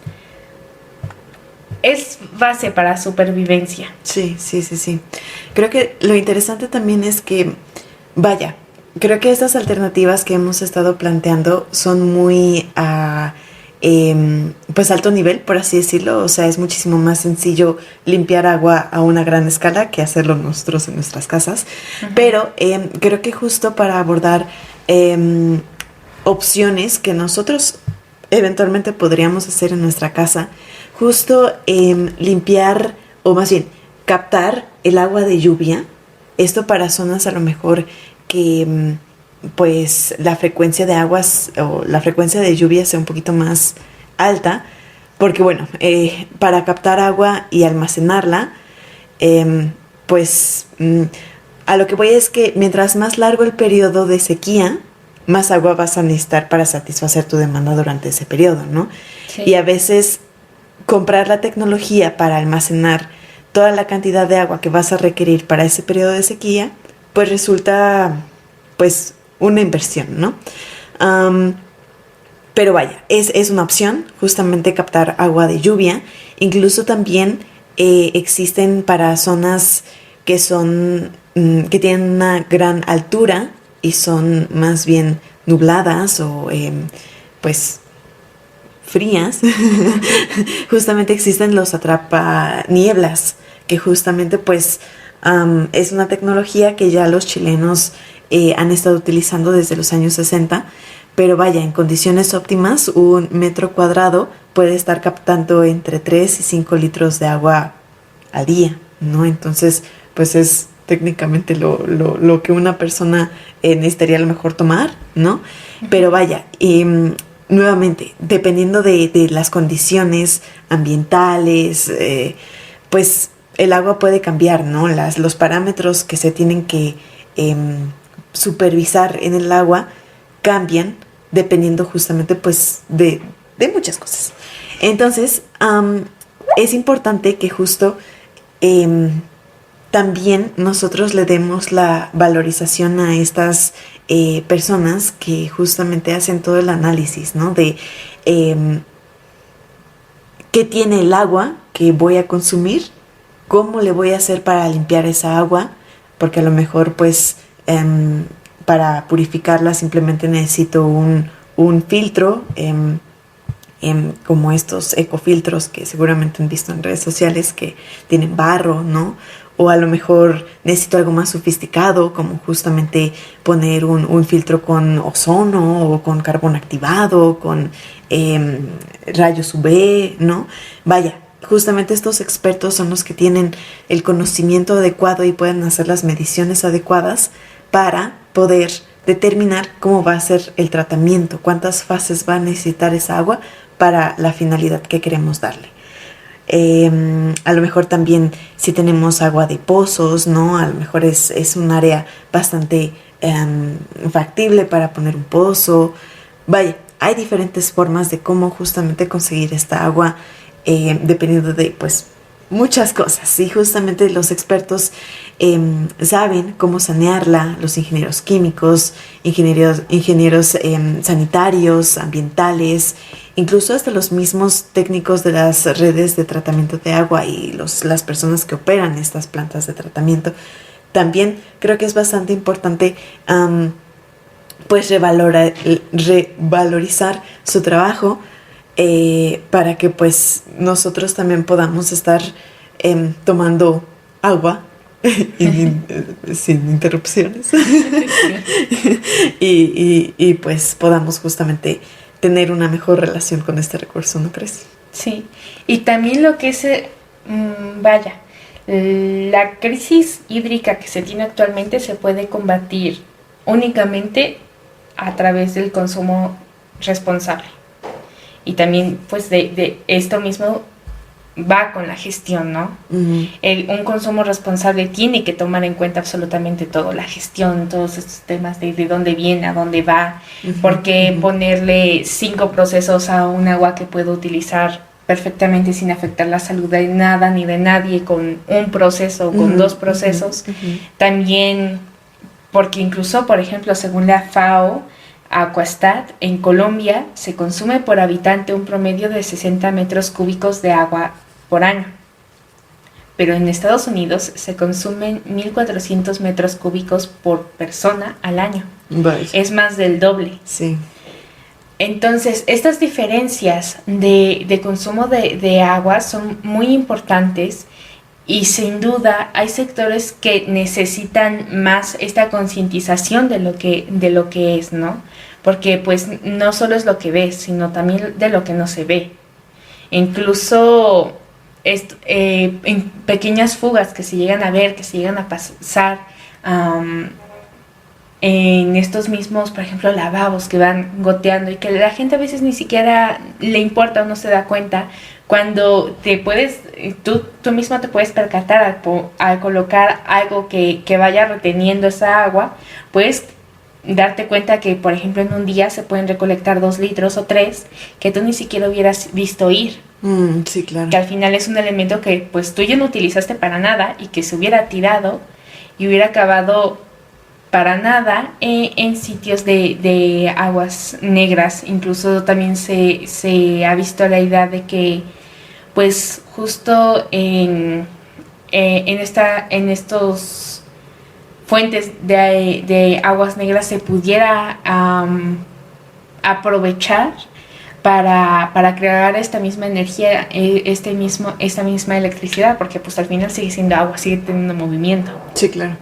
es base para supervivencia. Sí. Creo que lo interesante también es que, vaya, creo que estas alternativas que hemos estado planteando son muy pues alto nivel, por así decirlo. O sea, es muchísimo más sencillo limpiar agua a una gran escala que hacerlo nosotros en nuestras casas. Uh-huh. Pero creo que justo para abordar opciones que nosotros eventualmente podríamos hacer en nuestra casa, justo limpiar, o más bien captar el agua de lluvia. Esto para zonas a lo mejor que pues la frecuencia de aguas o la frecuencia de lluvia sea un poquito más alta, porque bueno, para captar agua y almacenarla, pues a lo que voy es que mientras más largo el periodo de sequía, más agua vas a necesitar para satisfacer tu demanda durante ese periodo, ¿no? Sí. Y a veces comprar la tecnología para almacenar toda la cantidad de agua que vas a requerir para ese periodo de sequía, pues resulta pues una inversión, ¿no? Pero vaya, es una opción justamente captar agua de lluvia. Incluso también existen para zonas que son que tienen una gran altura y son más bien nubladas o pues frías. Justamente existen los atrapanieblas, que justamente pues es una tecnología que ya los chilenos han estado utilizando desde los años 60, pero vaya, en condiciones óptimas, 1 metro cuadrado puede estar captando entre 3 y 5 litros de agua al día, ¿no? Entonces, pues es técnicamente lo que una persona necesitaría a lo mejor tomar, ¿no? Pero vaya, nuevamente, dependiendo de las condiciones ambientales, pues el agua puede cambiar, ¿no? Los parámetros que se tienen que supervisar en el agua cambian dependiendo justamente pues de muchas cosas. Entonces, es importante que justo también nosotros le demos la valorización a estas personas que justamente hacen todo el análisis, ¿no? De qué tiene el agua que voy a consumir, cómo le voy a hacer para limpiar esa agua, porque a lo mejor pues para purificarla simplemente necesito un filtro, como estos ecofiltros que seguramente han visto en redes sociales que tienen barro, ¿no? O a lo mejor necesito algo más sofisticado, como justamente poner un filtro con ozono o con carbón activado, con rayos UV, ¿no? Vaya, justamente estos expertos son los que tienen el conocimiento adecuado y pueden hacer las mediciones adecuadas para poder determinar cómo va a ser el tratamiento, cuántas fases va a necesitar esa agua para la finalidad que queremos darle. A lo mejor también si tenemos agua de pozos, ¿no? A lo mejor es un área bastante factible para poner un pozo. Vaya, hay diferentes formas de cómo justamente conseguir esta agua dependiendo de pues muchas cosas, y justamente los expertos saben cómo sanearla, los ingenieros químicos, ingenieros sanitarios, ambientales, incluso hasta los mismos técnicos de las redes de tratamiento de agua y las personas que operan estas plantas de tratamiento. También creo que es bastante importante pues revalorizar su trabajo, para que pues nosotros también podamos estar tomando agua sin interrupciones y pues podamos justamente tener una mejor relación con este recurso, ¿no crees? Sí, y también lo que es, vaya, la crisis hídrica que se tiene actualmente se puede combatir únicamente a través del consumo responsable. Y también pues de esto mismo va con la gestión, ¿no? Ujú. Un consumo responsable tiene que tomar en cuenta absolutamente todo, la gestión, todos estos temas de dónde viene, a dónde va, Ujú, porque ujú. ponerle 5 procesos a un agua que puedo utilizar perfectamente sin afectar la salud de nada ni de nadie con un proceso o con Ujú, 2 ujú, procesos. ujú. También, porque incluso, por ejemplo, según la FAO, Aquastat, en Colombia se consume por habitante un promedio de 60 metros cúbicos de agua por año, pero en Estados Unidos se consumen 1.400 metros cúbicos por persona al año. Vaya. Es más del doble. Sí. Entonces, estas diferencias de consumo de agua son muy importantes y sin duda hay sectores que necesitan más esta concientización de lo que es, ¿no? Porque pues no solo es lo que ves, sino también de lo que no se ve. Incluso en pequeñas fugas que se llegan a ver, que se llegan a pasar um, en estos mismos, por ejemplo, lavabos que van goteando y que la gente a veces ni siquiera le importa o no se da cuenta, cuando te puedes, tú mismo te puedes percatar al colocar algo que vaya reteniendo esa agua, puedes darte cuenta que, por ejemplo, en un día se pueden recolectar 2 litros o 3 que tú ni siquiera hubieras visto ir. Sí, claro. Que al final es un elemento que pues tú ya no utilizaste para nada y que se hubiera tirado y hubiera acabado para nada en sitios de aguas negras. Incluso también se ha visto la idea de que pues justo en estos fuentes de aguas negras se pudiera aprovechar para crear esta misma energía, esta misma electricidad, porque pues al final sigue siendo agua, sigue teniendo movimiento. Sí, claro.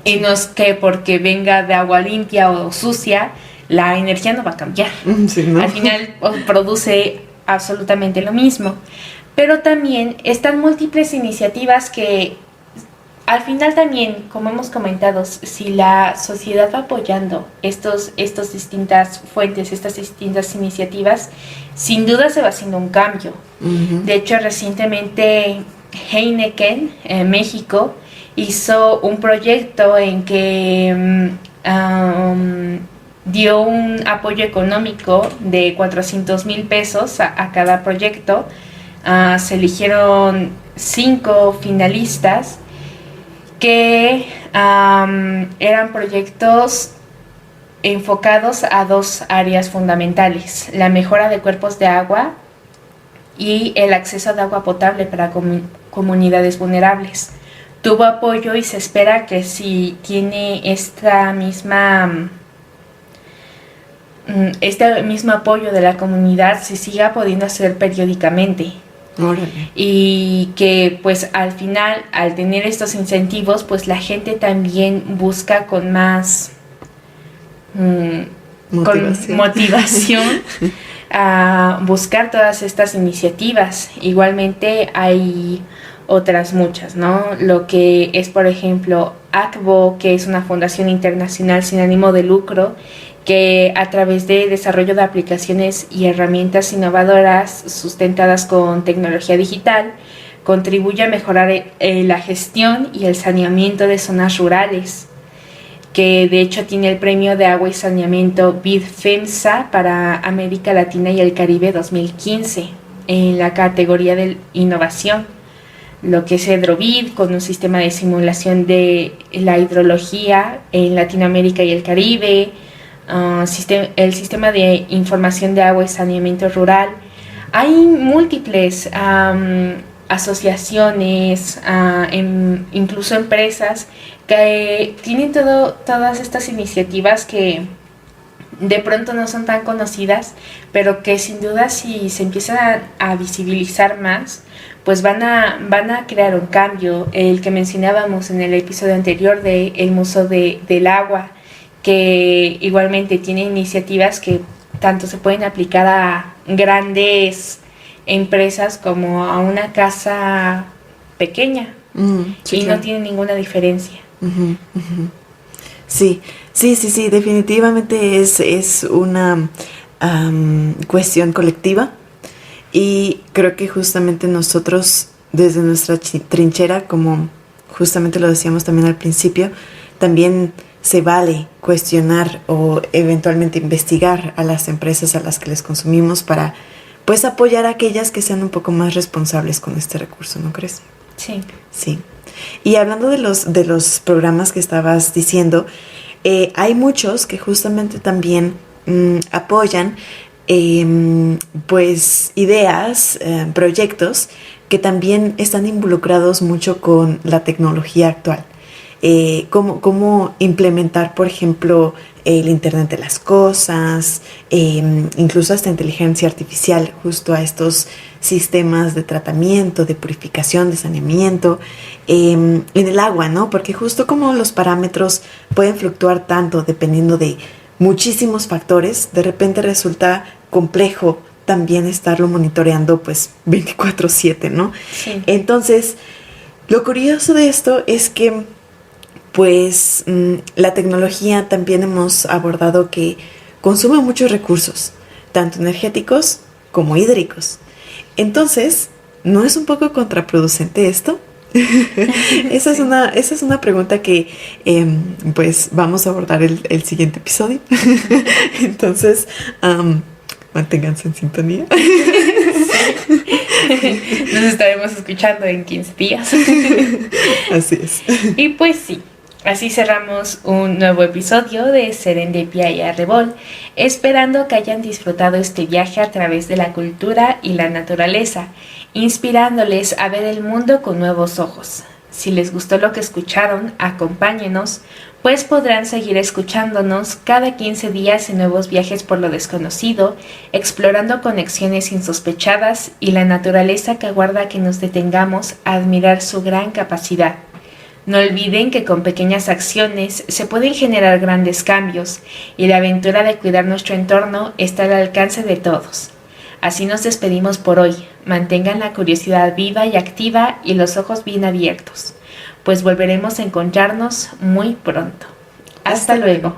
Y no es que porque venga de agua limpia o sucia, la energía no va a cambiar. Sí, ¿no? Al final produce absolutamente lo mismo. Pero también están múltiples iniciativas que al final también, como hemos comentado, si la sociedad va apoyando estos distintas fuentes, estas distintas iniciativas, sin duda se va haciendo un cambio. Ujú. De hecho, recientemente Heineken, en México, hizo un proyecto en que dio un apoyo económico de 400,000 pesos a cada proyecto. Se eligieron 5 finalistas que eran proyectos enfocados a 2 áreas fundamentales: la mejora de cuerpos de agua y el acceso de agua potable para comunidades vulnerables. Tuvo apoyo y se espera que si tiene este mismo apoyo de la comunidad se siga pudiendo hacer periódicamente. Órale. Y que pues al final, al tener estos incentivos, pues la gente también busca con más motivación a buscar todas estas iniciativas. Igualmente hay otras muchas, ¿no? Lo que es, por ejemplo, ACBO, que es una fundación internacional sin ánimo de lucro, que a través de desarrollo de aplicaciones y herramientas innovadoras sustentadas con tecnología digital, contribuye a mejorar la gestión y el saneamiento de zonas rurales, que de hecho tiene el premio de agua y saneamiento BID-FEMSA para América Latina y el Caribe 2015 en la categoría de innovación. Lo que es Hidrovid, con un sistema de simulación de la hidrología en Latinoamérica y el Caribe, el sistema de información de agua y saneamiento rural. Hay múltiples asociaciones, incluso empresas que tienen todas estas iniciativas que de pronto no son tan conocidas, pero que sin duda si se empiezan a visibilizar más, pues van a crear un cambio. El que mencionábamos en el episodio anterior del Museo del Agua, que igualmente tiene iniciativas que tanto se pueden aplicar a grandes empresas como a una casa pequeña, Sí, y claro. no tiene ninguna diferencia. Uh-huh, uh-huh. Sí, definitivamente es una cuestión colectiva. Y creo que justamente nosotros, desde nuestra trinchera, como justamente lo decíamos también al principio, también se vale cuestionar o eventualmente investigar a las empresas a las que les consumimos para pues apoyar a aquellas que sean un poco más responsables con este recurso, ¿no crees? Sí. Sí. Y hablando de los programas que estabas diciendo, hay muchos que justamente también apoyan pues ideas, proyectos que también están involucrados mucho con la tecnología actual. Cómo implementar, por ejemplo, el Internet de las Cosas, incluso hasta inteligencia artificial, justo a estos sistemas de tratamiento, de purificación, de saneamiento, en el agua, ¿no? Porque justo como los parámetros pueden fluctuar tanto dependiendo de muchísimos factores, de repente resulta complejo también estarlo monitoreando pues 24/7, ¿no? Sí. Entonces, lo curioso de esto es que pues la tecnología también hemos abordado que consume muchos recursos, tanto energéticos como hídricos. Entonces, ¿no es un poco contraproducente esto? Esa es una pregunta que pues vamos a abordar el siguiente episodio. Entonces, manténganse en sintonía. Nos estaremos escuchando en 15 días. Así es. Y pues sí, así cerramos un nuevo episodio de Serendipia y Arrebol, esperando que hayan disfrutado este viaje a través de la cultura y la naturaleza, inspirándoles a ver el mundo con nuevos ojos. Si les gustó lo que escucharon, acompáñenos, pues podrán seguir escuchándonos cada 15 días en nuevos viajes por lo desconocido, explorando conexiones insospechadas y la naturaleza que aguarda que nos detengamos a admirar su gran capacidad. No olviden que con pequeñas acciones se pueden generar grandes cambios y la aventura de cuidar nuestro entorno está al alcance de todos. Así nos despedimos por hoy. Mantengan la curiosidad viva y activa y los ojos bien abiertos, pues volveremos a encontrarnos muy pronto. Hasta luego.